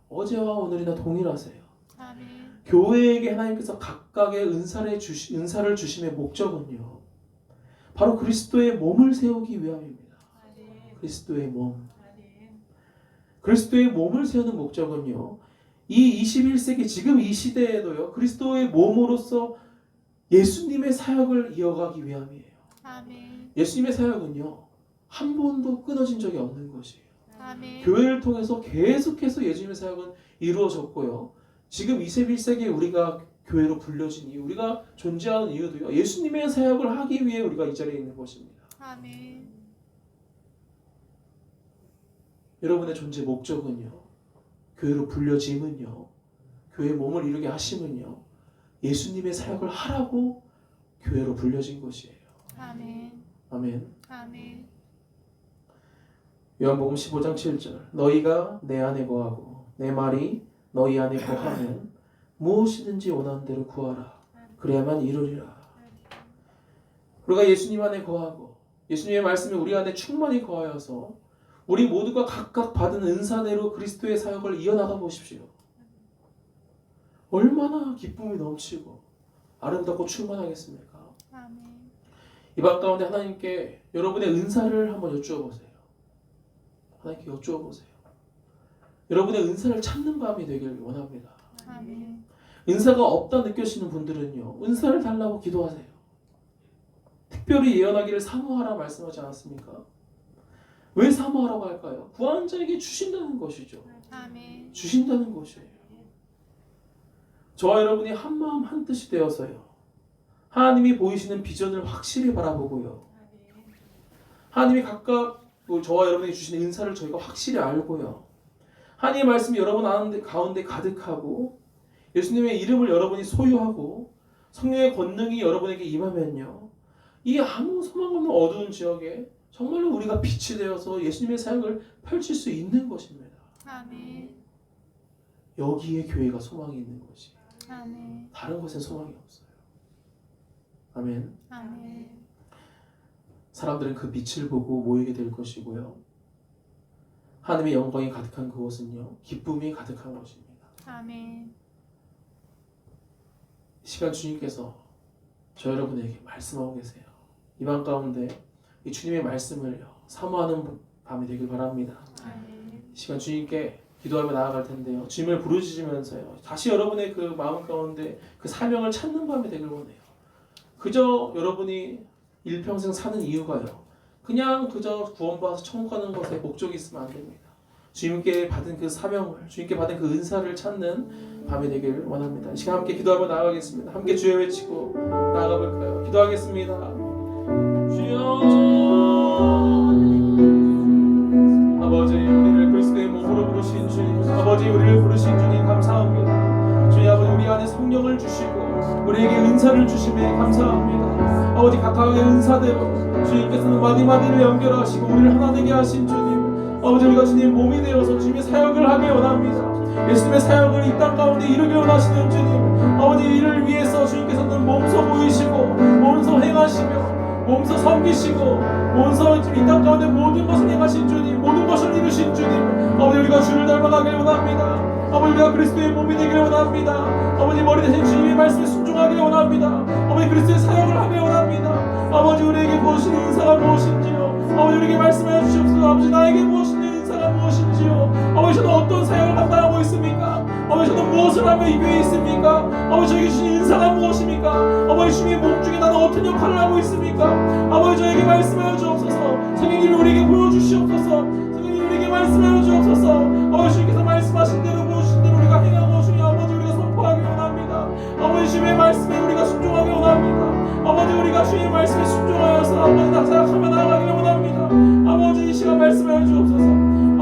어제와 오늘이나 동일하세요. 아멘. 교회에게 하나님께서 각각의 은사를 주심의 목적은요, 바로 그리스도의 몸을 세우기 위함입니다. 그리스도의 몸. 그리스도의 몸을 세우는 목적은요, 이 21세기 지금 이 시대에도요, 그리스도의 몸으로서 예수님의 사역을 이어가기 위함이에요. 아멘. 예수님의 사역은요, 한 번도 끊어진 적이 없는 것이에요. 아멘. 교회를 통해서 계속해서 예수님의 사역은 이루어졌고요. 지금 21세기에 우리가 교회로 불려진 이유, 우리가 존재하는 이유도요, 예수님의 사역을 하기 위해 우리가 이 자리에 있는 것입니다. 아멘. 여러분의 존재 목적은요, 교회로 불려짐은요, 교회의 몸을 이루게 하심은요, 예수님의 사역을 하라고 교회로 불려진 것이에요. 아멘. 아멘. 아멘. 요한복음 15장 7절, 너희가 내 안에 거하고 내 말이 너희 안에 거하면 무엇이든지 원하는 대로 구하라. 그래야만 이루리라. 우리가 예수님 안에 거하고 예수님의 말씀이 우리 안에 충만히 거하여서 우리 모두가 각각 받은 은사대로 그리스도의 사역을 이어나가 보십시오. 얼마나 기쁨이 넘치고 아름답고 충만하겠습니까? 아멘. 이방 가운데 하나님께 여러분의 은사를 한번 여쭈어보세요. 하나님께 여쭈어보세요. 여러분의 은사를 찾는 밤이 되길 원합니다. 아멘. 은사가 없다 느껴지는 분들은요, 은사를 달라고 기도하세요. 특별히 예언하기를 사모하라 말씀하지 않았습니까? 왜 사모하라고 할까요? 구하는 자에게 주신다는 것이죠. 아멘. 주신다는 것이에요. 저와 여러분이 한 마음 한 뜻이 되어서요, 하나님이 보이시는 비전을 확실히 바라보고요, 하나님이 각각 저와 여러분이 주신 은사를 저희가 확실히 알고요, 하나님의 말씀이 여러분 가운데 가득하고 예수님의 이름을 여러분이 소유하고 성령의 권능이 여러분에게 임하면요, 이 아무 소망 없는 어두운 지역에 정말로 우리가 빛이 되어서 예수님의 사역을 펼칠 수 있는 것입니다. 아멘. 여기에 교회가 소망이 있는 것이, 아멘. 다른 곳엔 소망이 없어요. 아멘. 아멘. 사람들은 그 빛을 보고 모이게 될 것이고요, 하나님의 영광이 가득한 그곳은요, 기쁨이 가득한 것입니다. 아멘. 이 시간 주님께서 저 여러분에게 말씀하고 계세요. 이방 가운데 이 주님의 말씀을 사모하는 밤이 되길 바랍니다. 아멘. 이 시간 주님께 기도하며 나아갈 텐데요, 주님을 부르짖으면서요, 다시 여러분의 그 마음 가운데 그 사명을 찾는 밤이 되길 원해요. 그저 여러분이 일평생 사는 이유가요, 그냥 그저 구원받아서 천국 가는 것에 목적이 있으면 안 됩니다. 주님께 받은 그 사명을, 주님께 받은 그 은사를 찾는 밤이 되길 원합니다. 이 시간 함께 기도하며 나아가겠습니다. 함께 주여 외치고 나아가 볼까요? 기도하겠습니다. 주여, 아버지, 우리를 그리스도의 몸으로 부르신 주님, 아버지, 우리를 부르신 주님 감사합니다. 주님, 아버지, 우리 안에 성령을 주시고 우리에게 은사를 주심에 감사합니다. 아버지, 각각의 은사대로 주님께서는 마디마디를 연결하시고 우리를 하나 되게 하신 주님, 아버지, 우리가 주님 몸이 되어서 주님의 사역을 하길 원합니다. 예수님의 사역을 이 땅 가운데 이루길 원하시는 주님, 아버지, 이를 위해서 주님께서는 몸소 보이시고 몸소 행하시며 몸소 섬기시고 몸소 이 땅 가운데 모든 것을 행하신 주님, 모든 것을 이루신 주님, 아버지, 우리가 주를 닮아가길 원합니다. 아버지, 우리가 그리스도의 몸이 되길 원합니다. 아버지, 머리 대신 주님의 말씀에 순종하길 원합니다. 아버지, 그리스도의 사역을 하길 원합니다. 아버지, 우리에게 무엇인 은사가 무엇인지요, 아버지, 우리에게 말씀해 주시옵소서. 아버지, 나에게 무엇인 은사가 무엇인지요, 아버지, 저는 어떤 사역을 감당하고 있습니까? 아버지, 저는 무엇을 하며 이 교회에 있습니까? 아버지, 저에게 주신 은사가 무엇입니까? 아버지, 주님의 몸 중에 나는 어떤 역할을 하고 있습니까? 아버지, 저에게 말씀하여 주옵소서. 성령님을 우리에게 보여주시옵소서. 성령님, 우리에게 말씀하여 주옵소서. 아버지, 주님께서 말씀하신 대로 보여주신 대로 우리가 행하고 주님, 아버지, 우리가 선포하기 원합니다. 아버지, 주님의 말씀에 우리가 순종하기 원합니다. 아버지, 우리가 주님의 말씀에 순종하여서 아버지 나 생각하며 나아가기를 원합니다. 아버지, 이 시간 말씀하여 주옵소서.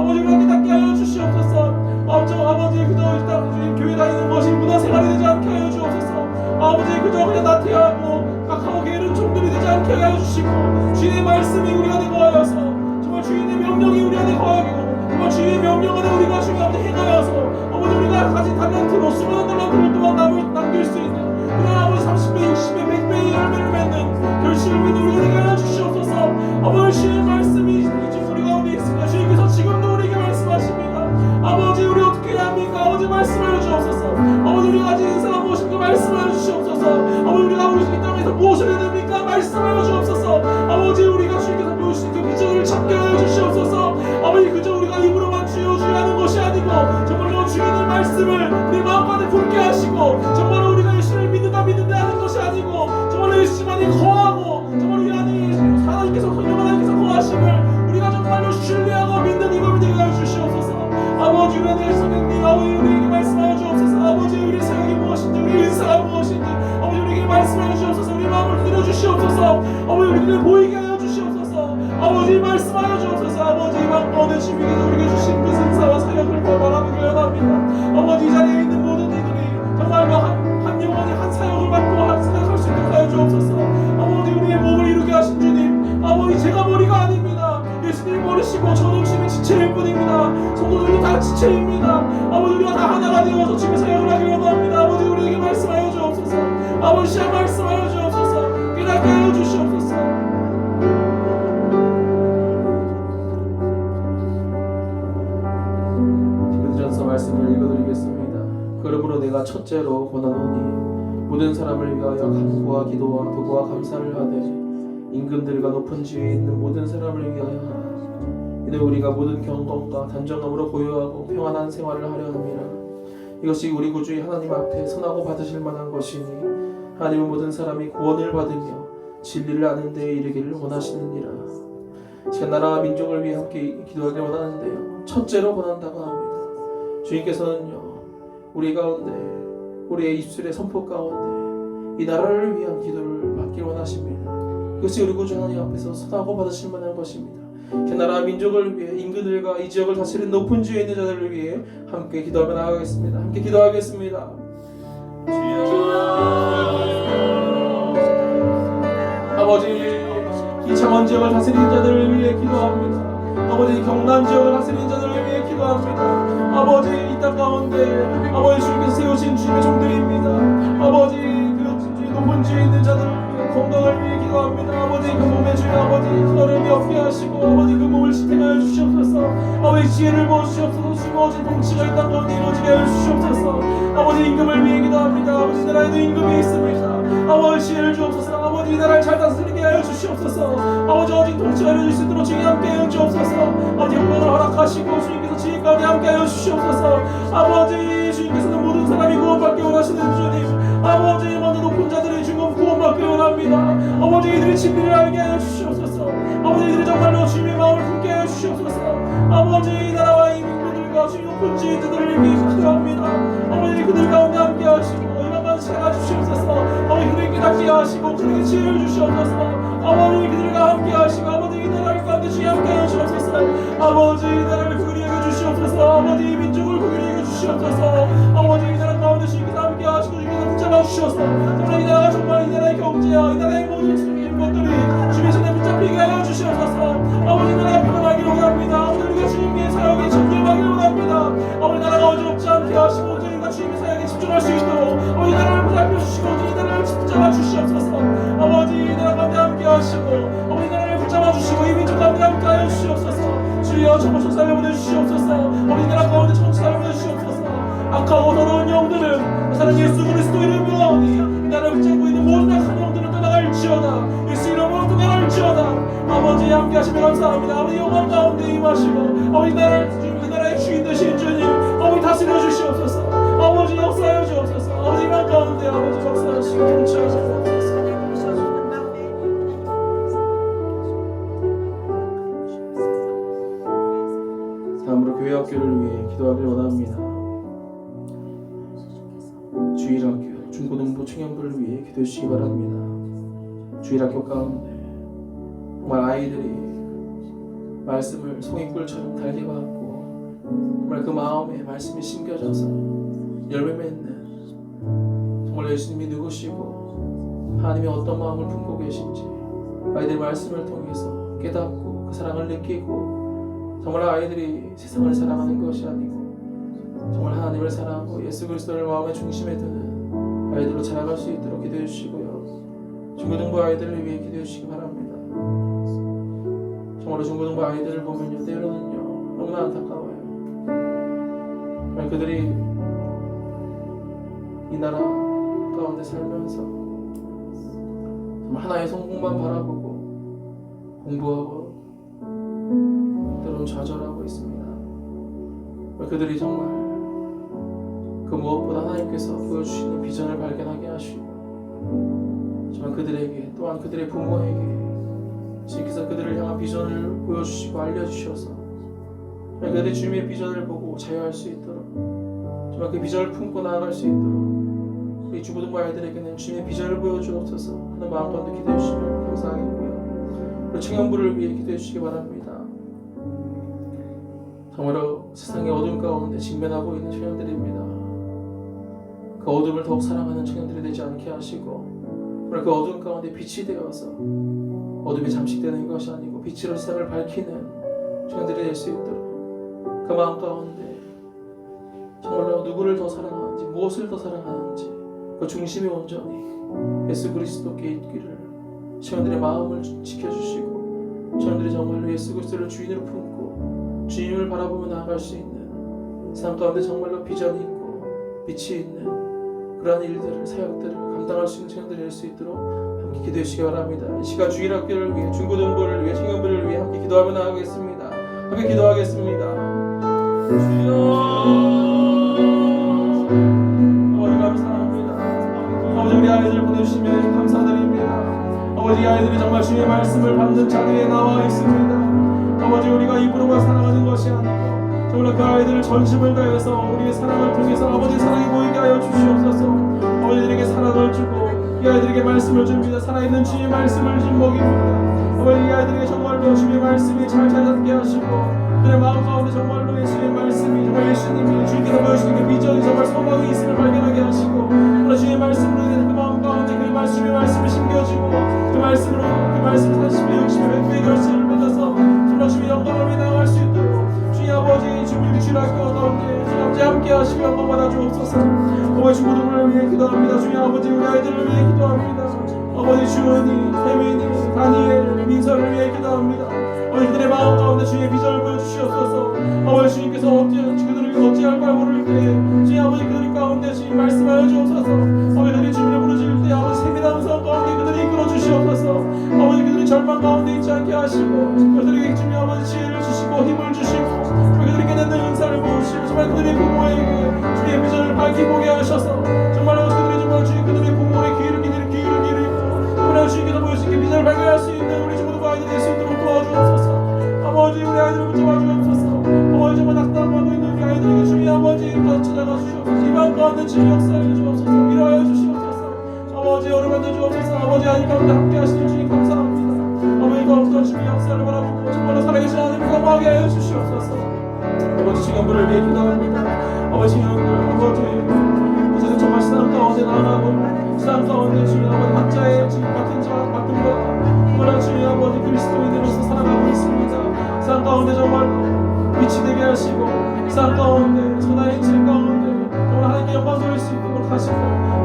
아버지, 우리가 깨닫게 하여 주시옵소서. 아버지, 그저 일단 교회 다니는 것이 문화생활이 되지 않게 하여 주옵소서. 아버지, 그저 그냥 나태하고 각하고 게으른 종들이 되지 않게 하여 주시고, 주님의 말씀이 우리 안에 거하여서 정말 주님의 명령이 우리 안에 거하고 정말 주님의 명령 안에 우리가 주님 앞에 행하여서 아버지, 우리가 가진 달란트로 수많은 달란트를 또한 남길 수 있는 그런 아버지 30배, 60배, 100배의 열매를 맺는 결실을 맺는 우리가 되게 하여 주시옵소서. 말씀을 우리 마음가운데 품게 하시고 정말 우리가 예수를 믿는다 하는 것이 아니고 정말 예수만이 거하고 정말 우리 안에 하나님께서 성령 하나님께서 거하심을 우리가 정말로 신뢰하고 믿는 이걸 되게 하여 주시옵소서. 아버지 우리 안에 성령님 아버지 우리에게 말씀하여 주옵소서. 아버지 우리 사역이 무엇인지 우리 인사가 무엇인지 아버지 우리에게 말씀하여 주옵소서. 우리 마음을 들어 주시옵소서. 아버지 우리를 보이게 하여 주시옵소서. 아버지 말씀하여 주옵소서. 아버지 이방 가운데 주님께서 우리에게 주신 그 은사와 사역을 바라보기 원합니다. 아버지 이 자리에 있는 모든 이들이 정말로 한 영혼이 한 사역을 맡고 사역할 수 있도록 하여 주옵소서. 아버지 우리의 몸을 이루게 하신 주님 아버지 제가 머리가 아닙니다. 예수님이 머리시고 저는 주님의 지체일 뿐입니다. 성도들도 다 지체입니다. 아버지 우리가 다 하나가 되어서 주님의 사역을 하기 원합니다. 아버지 우리에게 말씀하여 주옵소서. 아버지 시작 말씀하여 주옵소서. 깨닫게 하여 주시옵소서. 디모데전서 말씀을 읽어드리겠습니다. 그러므로 내가 첫째로 권하노니 모든 사람을 위하여 간구와 기도와 도구와 감사를 하되 임금들과 높은 지위에 있는 모든 사람을 위하여 하라. 이는 우리가 모든 경건과 단정함으로 고요하고 평안한 생활을 하려 함이라. 이것이 우리 구주의 하나님 앞에 선하고 받으실 만한 것이니 하나님은 모든 사람이 구원을 받으며 진리를 아는 데에 이르기를 원하시느니라. 시간 나라와 민족을 위해 함께 기도하길 원하는데요, 첫째로 권한다고 합니다. 주님께서는요 우리 가운데 우리의 입술의 선포 가운데 이 나라를 위한 기도를 받길 원하십니다. 이것이 우리 구주 하나님 앞에서 선하고 받으실 만한 것입니다. 그 나라 민족을 위해 임금들과 이 지역을 다스리는 높은 지위에 있는 자들을 위해 함께 기도하며 나아가겠습니다. 함께 기도하겠습니다. 아버지 이 창원 지역을 다스리는 자들을 위해 기도합니다. 아버지 경남 지역을 다스리는 자들을 위해 기도합니다. 아버지 이 땅 가운데 아버지 주님께서 세우신 주님의 종들입니다. 아버지 그 높은 지위에 있는 자들을 위해 건강을 위해 기도합니다. 아버지 그 몸에 주여 아버지 큰 어려움이 없게 하시고 아버지 그 몸을 지탱하여 주시옵소서. 아버지 지혜를 부어주시옵소서. 심어진 통치가 이 땅 가운데 이루어지게 하여 주시옵소서. 아버지 임금을 위해 기도합니다. 아버지 나라에도 임금이 있습니다. 아버지 지혜를 주옵소서. 아버지 이 나라를 잘 다스리게 하여 주시옵소서. 아버지 오직 통치가 이루어질 수 있도록 주님 함께 하여 주옵소서. 아버지 영광을 허락하시고 주님께서 지혜 가운데 함께 하여 주시옵소서. 아버지 주님께서는 모든 사람이 구원받기 원하시는 주님 아버지 먼저 높은 자들의 중금 구원받기 원합니다. 아버지 이들의 진리를 알게 하여 주시옵소서. 아버지 이들이 정말로 주님의 마음을 품게 하여 주시옵소서. 아버지 이 나라와 이 민족들과 주님 높은 지혜들을 위해 기도합니다. 아버지 그들 가운데 함께 하시고 이만한 시간 주시옵소서. 아버지 그들에게 깨닫게 하시고 그들에게 지혜를 주시옵소서. 아버지 그들과 함께 하시고 아버지 이 나라를 가운데 주님 함께 하여 주시옵소서. 아버지 이 나라를 구리하게 주시옵소서. 아버지 이 민족을 구리하게 주시옵소서. 아버지 이 나라 가운데 주님께서 함께 하시고 주님께서 붙잡아 주셔서 정말 이 나라가 정말 이 나라의 경제와 이 나라의 모든 것들이 주님의 손에 붙잡히게 하여 주시옵소서. 아버지 이 나라가 평안하기를 원합니다. 아버지 우리가 주님의 사역에 전념하기를 원합니다. 아버지 나라가 어지럽지 않게 하시고 저희가 주님의 사역에 집중할 수 있도록 아버지 이 나라를 보살펴 주시고 이 나라를 붙잡아 주시옵소서. 아버지 이 나라 가운데 함께 하시고 아버지 이 나라를 붙잡아 주시고 이 민족 가운데 함께 하여 주시옵소서. 주여 정말 천사를 보내주시옵소서. 아버지 이 나라 가운데 천사를 보내주시옵소서. 악하고 더러운 영들은 사랑 예수 그리스도 이름으로 나오니 이 나라를 붙잡고 있는 모든 악한 영들은 떠나갈지어다. 예수 이름으로 떠나갈지어다. 아버지 함께 하시며 감사합니다. 아버지 영광 가운데 임하시고 아버지 이 나라의 주인 되신 주님 아버지 다스려 주시옵소서. 아버지 역사하여 주옵소서. 아버지 이만 가운데 아버지 역사하시고 통치하시옵소서. 다음으로 교회 학교를 위해 기도하길 원합니다. 주일학교, 중고등부 청년부를 위해 기도해 주시기 바랍니다. 주일학교 가운데 정말 아이들이 말씀을 송이꿀처럼 달게 받고 정말 그 마음에 말씀이 심겨져서 열매 맺는 정말 예수님이 누구시고 하나님이 어떤 마음을 품고 계신지 아이들의 말씀을 통해서 깨닫고 그 사랑을 느끼고 정말 아이들이 세상을 사랑하는 것이 아니고 정말 하나님을 사랑하고 예수 그리스도를 마음의 중심에 두는 아이들로 자라갈 수 있도록 기도해 주시고요. 중고등부 아이들을 위해 기도해 주시기 바랍니다. 정말로 중고등부 아이들을 보면요 때로는요 너무나 안타까워요. 정말 그들이 이 나라 가운데 살면서 정말 하나의 성공만 바라보고 공부하고 때로는 좌절하고 있습니다. 그들이 정말 그 무엇보다 하나님께서 보여주시는 비전을 발견하게 하시고 정말 그들에게 또한 그들의 부모에게 주님께서 그들을 향한 비전을 보여주시고 알려주셔서 정말 그들의 주님의 비전을 보고 자유할 수 있도록 정말 그 비전을 품고 나아갈 수 있도록 우리 주부동부 아이들에게는 주님의 비전을 보여주옵소서 하는 마음 가운데 기도해 주시면 감사하겠고요. 그리고 청년부를 위해 기도해 주시기 바랍니다. 정말로 세상의 어둠 가운데 직면하고 있는 청년들입니다. 그 어둠을 더욱 사랑하는 청년들이 되지 않게 하시고 그 어둠 가운데 빛이 되어서 어둠이 잠식되는 것이 아니고 빛으로 세상을 밝히는 청년들이 될 수 있도록 그 마음 가운데 정말로 누구를 더 사랑하는지 무엇을 더 사랑하는지 그 중심이 온전히 예수 그리스도께 있기를 청년들의 마음을 지켜주시고 청년들이 정말로 예수 그리스도를 주인으로 품고 주님을 바라보며 나아갈 수 있는 삶 가운데 정말로 비전이 있고 빛이 있는 그러한 일들을 사역들을 감당할 수 있는 청년들이 될 수 있도록 함께 기도해 주시기 바랍니다. 이 시간 주일학교를 위해 중고등부를 위해 청년부를 위해 함께 기도하며 나아가겠습니다. 함께 기도하겠습니다. 주여 아버지 감사합니다. 아버지 우리 아이들 보내주시며 감사드립니다. 아버지 이 아이들이 정말 주의 말씀을 받는 자리에 나와 있습니다. 아버지 우리가 입으로만 사랑하는 것이 아니고 정말 그 아이들을 전심을 다해서 우리의 사랑을 통해서 아버지의 사랑이 보이게 하여 주시옵소서. 아버지들에게 사랑을 주고 이 아이들에게 말씀을 줍니다. 살아있는 주의 말씀을 좀 먹입니다. 아버지 이 아이들에게 정말로 주의 말씀이 잘 자라게 하시고 그들의 마음 가운데 정말로 예수의 말씀이 정말 예수님이 주님께서 보여주시는 그 비전이 정말 소망이 있음을 발견하게 하시고 그러나 주의 말씀으로 인해서 그 마음 가운데 그 말씀의 말씀을 심겨지고 그 말씀으로 그 말씀을 40배 60배 100배 결실을 맺어서 정말 주의 영광을 위해 나아갈 수 있도록 주의 아버지 주님 주일학교 가운데 주님 아버지 함께 하시고 영광 받아 주옵소서. 아버지 중고등부를 위해 기도합니다. 주의 아버지 우리 아이들을 위해 기도합니다. 아버지 주은이, 태민이, 다니엘, 민서를 위해 기도합니다. 아버지 그들의 마음 가운데 주의 비전을 보여주시옵소서. 아버지 주님께서 그들을 어찌할 바 모를 때에 주의 아버지 그들 가운데 주님 말씀하여 주옵소서. 아버지 그들이 주님을 부르실 때 아버지 세밀한 음성 가운데 그들이 이끌어 주시옵소서. 아버지 그들이 절망 가운데 있지 않게 하시고 그들에게 주님 아버지 지혜를 주시고 힘을 주시고 그들에게 내는 은사를 부으시고 정말 그들의 부모에게 주의 비전을 밝히 보게 하셔서 정말로 그들이 정말 주의 그들의 부모의 귀를 기울이고 그러나 주님께서 보여주신 그 비전을 발견할 수 있는 우리 주부도 아이들이 될 수 있도록 도와주옵소서. 아버지 우리 아이들을 붙잡아 주옵소서. 아버지 정말 낙담하고 있는 우리 아이들에게 주님 아버지 찾아가 주시옵소서. 이방 가운데 주님 역사해 주옵소서. 위로하여 주시옵소서. 아버지 어루만져 주옵소서. 아버지 아니 가운데 함께 하시는 주님 감사합니다. 아버지 가운데 주님 역사를 바라보고 정말로 살아계신 하나님을 감사하게 하여 주시옵소서. 아버지 청년부를 위해 기도합니다. 아버지 청년들 아버지 이제는 정말 신앙 가운데 나아가고 신앙 가운데 주님 아버지 각자의 주님 같은 자 같은 것 정말 주님 아버지 그리스도인으로서 살아가고 있습니다. 신앙 가운데 정말 빛이 되게 하시고 신앙 가운데 선한 인생 가운데 정말 하나님께 영광 돌릴 수 있도록 하시고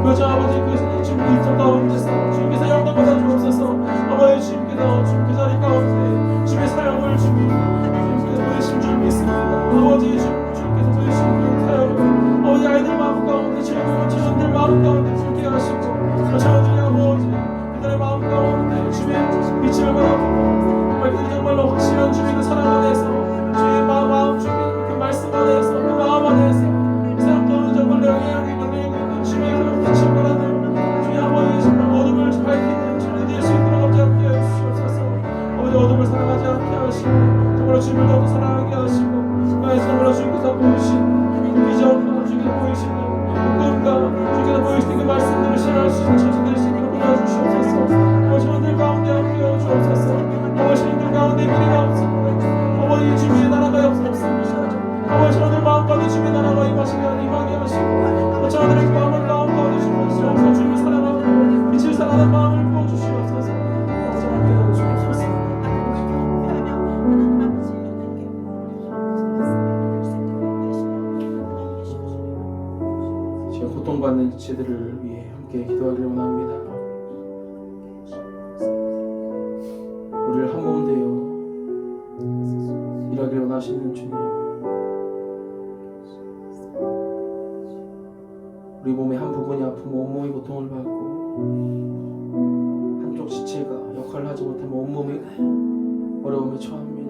그저 아버지 그 주님 일터 가운데서 주님께서 영광 받아 주옵소서. 아버지 주님께서 그 자리 가운데 주님의 사역을 주님께서 보내신 줄 믿습니다. 아버지 주님께서 보내신 그 사역을 아버지 아이들 마음 가운데 청년들 마음 가운데 ful게 하시고 청년들이 아버지 그들의 마음 가운데 주의 빛을 바라보고 정말 그들이 정말로 확실한 주의 그 사랑 안에서 주의 마음 주의 그 말씀 안에서 그 마음 안에서 이 사람 가운데 정말 영향력이 있는 주의 그 빛을 바라는 주의 아버지 정말 어둠을 밝히는 주님 될 수 있도록 함께 하여 주시옵소서. 아버지 어둠을 사랑하지 않게 하시고 정말로 주님을 더욱 사랑하게 하시고 그래서 정말로 주님께서 보이신 그 비전과 주님께서 보이시는 그 꿈과 주님께서 보이시는 그 말씀들을 실현할 수 있는 천신 될 수 있도록 도와주시옵소서. 아버지 저들 가운데 함께 하여 주옵소서. 아버지 저들 가운데 미래가 없습니다. 아버지 주님의 나라가 없습니다. 아버지 저들 마음 가운데 주님의 나라가 임하시게 하시고 저들의 마음을 마음 가운데 주옵소서. 주님을 사랑하고 빛을 사랑하는 마음을 부어주시옵소서. 아버지 함께 하여 주옵소서. 지금 고통받는 지체들을 위해 함께 기도하기를 원합니다. 우리를 한 몸 되어 일하기를 원하시는 주님, 우리 몸의 한 부분이 아프면 온몸이 고통을 받고 한쪽 지체가 역할을 하지 못하면 온몸이 어려움에 처합니다.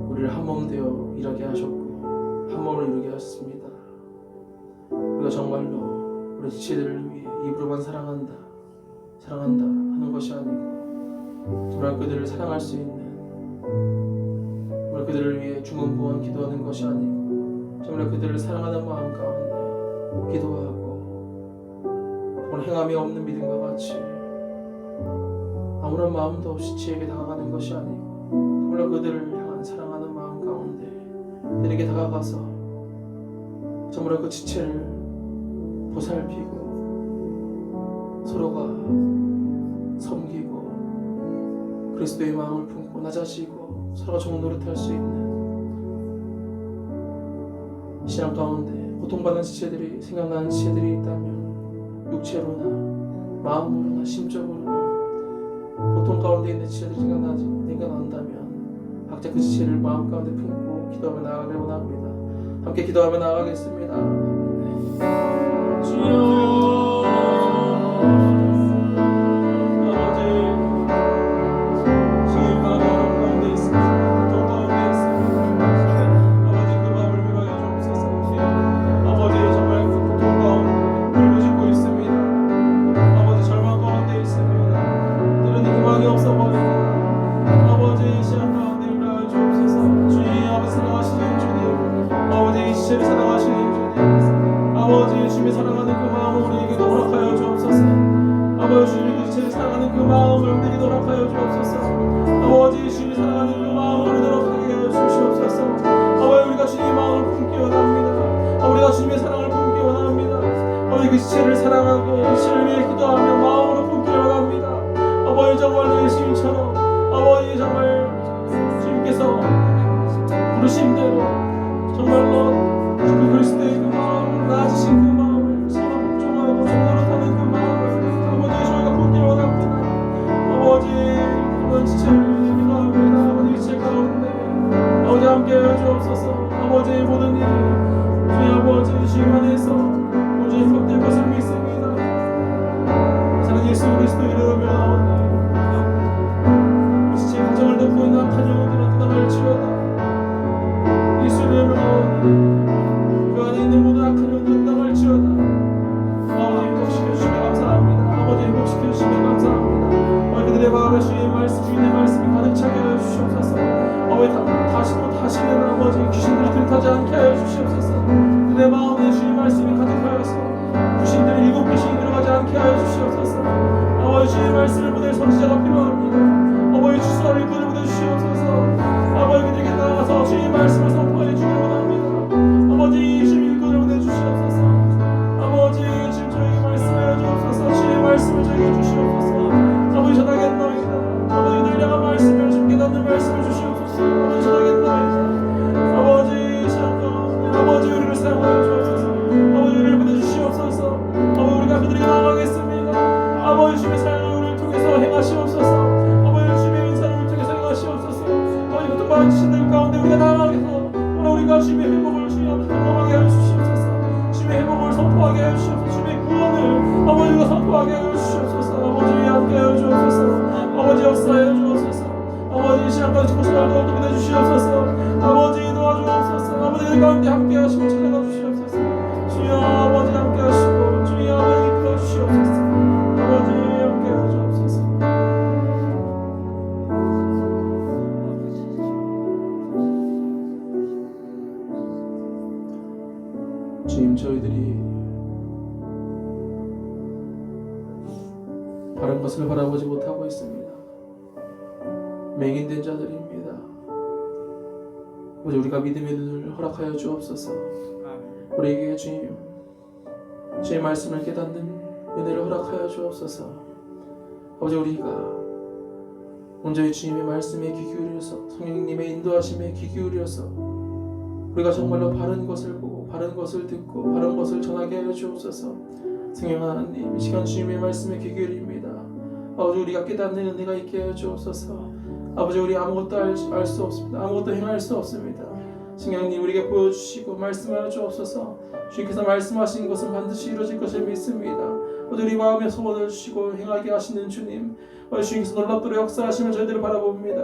우리를 한 몸 되어 일하게 하셨고 한 몸을 이루게 하셨습니다. 우리가 정말로 우리 지체들을 위해 입으로만 사랑한다 하는 것이 아니고 정말 그들을 사랑할 수 있는, 정말 그들을 위해 중언부언 기도하는 것이 아니고 정말 그들을 사랑하는 마음 가운데 기도하고 정말 행함이 없는 믿음과 같이 아무런 마음도 없이 지에게 다가가는 것이 아니고 정말 그들을 향한 사랑하는 마음 가운데 그들에게 다가가서 정말 그 지체를 보살피고 서로가 섬기고 그리스도의 마음을 품고 낮아지고 서로가 좋은 노릇할 수 있는 신앙 가운데 고통받는 지체들이 생각나는 지체들이 있다면 육체로나 마음으로나 심적으로나 고통 가운데 있는 지체들이 생각난다면 각자 그 지체를 마음 가운데 품고 기도하며 나아가려 원합니다. 함께 기도하며 나아가겠습니다. 주여 그 지체를 사랑하고 지체를 위해 기도하며 마음으로 품기를 원합니다. 아버지 정말로 예수님처럼 아버지 정말 주님께서 부르신 대로 정말로 그 그리스도의 그 마음을 나아지신 그 마음을 서로 복종하고 노릇하는 그 마음을 아버지 저희가 품기를 원합니다. 아버지 그런 지체를 위해 기도합니다. 아버지 지체 가운데 아버지 함께하여 주옵소서. 아버지 모든 일 주의 아버지 주님 안에서 행복될 것을 믿습니다. 사랑 예수 그리스도 이름으로 나오니 지체 가정을 덮고 있는 악한 영혼들은 떠나갈지어다. 예수 이름으로 나오니 그 안에 있는 모든 악한 영혼들은 떠나갈지어다. 아버지 행복시켜 주시며 감사합니다. 아버지 행복시켜 주시며 감사합니다. 아버지 그들의 마음에 주의 말씀 주인의 말씀이 가득 차게 하여 주시옵소서. 아버지 다시는 아버지 귀신들이 들타지 않게 하여 주시옵소서. 그들의 마음에 주의 말씀이 가득하여서 귀신들이 일곱 귀신이 들어가지 않게 하여 주시옵소서. 아버지 주의 말씀을 보낼 선지자가 필요합니다. 아버지 주소를 이끌어 보내주시옵소서. 아버지 그들에게 나가서 주의 말씀을 선포해 주길 원합니다. 아버지 주의 이끌어 보내주시옵소서. 아버지 지금 저에게 말씀하여 주옵소서. 주의 말씀을 저에게 주시옵소서. 아버지 전하겠나이다. 아버지 그들을 향한 말씀을 주께 닿는 말씀을 주시옵소서. 아버지 전하겠나이다. 아버지 아버지 우리를 사용하여 주옵소서. 아버지 우리를 보내주시옵소서. 아버지 우리가 그들에게 나아가겠습니다. 아버지 주의 사랑을 우리를 통해서 행하시옵소서. 아버지 주의 은사를 우리를 통해서 행하시옵소서. 아버지 고통받은 지체들 가운데 우리가 나아가서 우리가 주의 회복을 주의 앞에 경험하게 하여 주시옵소서. 주의 회복을 선포하게 하여 주시옵소서. 주의 구원을 아버지가 선포하게 하여 주시옵소서. 아버지 함께 하여 주옵소서. 아버지 역사하여 주옵소서. 아버지 이 시간까지 고생을 더 보내주시옵소서. 아버지 도와주옵소서. 아버지 그 가운데 함께 하시고 찾아가 주시옵소서. 주여 아버지 함께 하시고 주여 아버지 이끌어 주시옵소서. 아버지 함께 하여 주옵소서. 주님 저희들이 바른 것을 바라보지 못하고 있습니다. 맹인된 자들입니다. 우리가 믿음의 눈을 허락하여 주옵소서. 우리에게 주님 주의 말씀을 깨닫는 은혜를 허락하여 주옵소서. 아버지 우리가 온전히 주님의 말씀에 귀 기울여서 성령님의 인도하심에 귀 기울여서 우리가 정말로 바른 것을 보고 바른 것을 듣고 바른 것을 전하게 하여 주옵소서. 성령 하나님 이 시간 주님의 말씀에 귀 기울입니다. 아버지 우리가 깨닫는 은혜가 있게 하여 주옵소서. 아버지 우리 아무것도 알 수 없습니다. 아무것도 행할 수 없습니다. 성령님 우리에게 보여주시고 말씀하여 주옵소서. 주님께서 말씀하신 것은 반드시 이루어질 것을 믿습니다. 우리 마음의 소원을 주시고 행하게 하시는 주님, 주님께서 놀랍도록 역사하시며 저희들을 바라봅니다.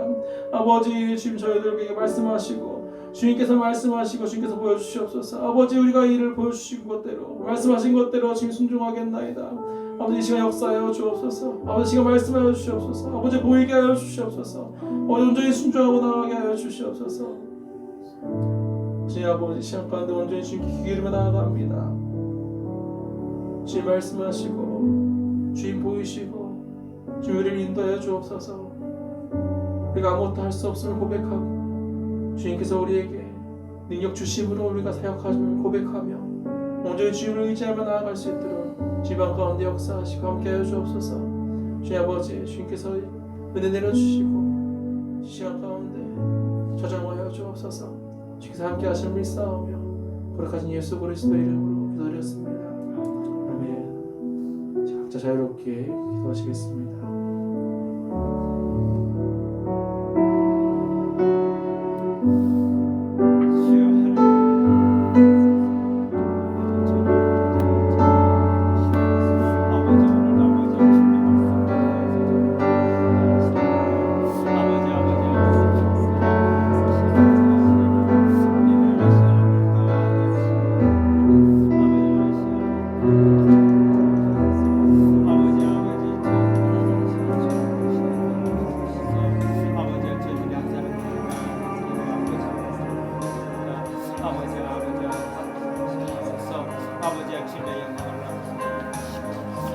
아버지 주님 저희들에게 말씀하시고 주님께서 말씀하시고 주님께서 보여주시옵소서. 아버지 우리가 이 일을 보여주신 것대로 말씀하신 것대로 지금 순종하겠나이다. 아버지 이 시간 역사하여 주옵소서. 아버지 시간 말씀하여 주시옵소서. 아버지 보이게 하여 주시옵소서. 아버지 온전히 순종하고 나가게 하여 주시옵소서. 주님 아버지 시간 가운데 온전히 주님께 기울이며 나아갑니다. 주님 말씀하시고 주님 보이시고 주님 우리를 인도하여 주옵소서. 우리가 아무것도 할 수 없음을 고백하고 주님께서 우리에게 능력 주심으로 우리가 사역함을 고백하며 온전히 주님을 의지하며 나아갈 수 있도록 지방 가운데 역사하시고 함께하여 주옵소서. 주님 아버지 주님께서 은혜 내려주시고 시간 가운데 저장하여 주옵소서. 주께서 함께 하심을 믿사오며 거룩하신 예수 그리스도 이름으로 기도드렸습니다. 아멘. 자, 각자 자유롭게 기도하시겠습니다.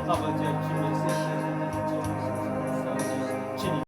아버지의 주님의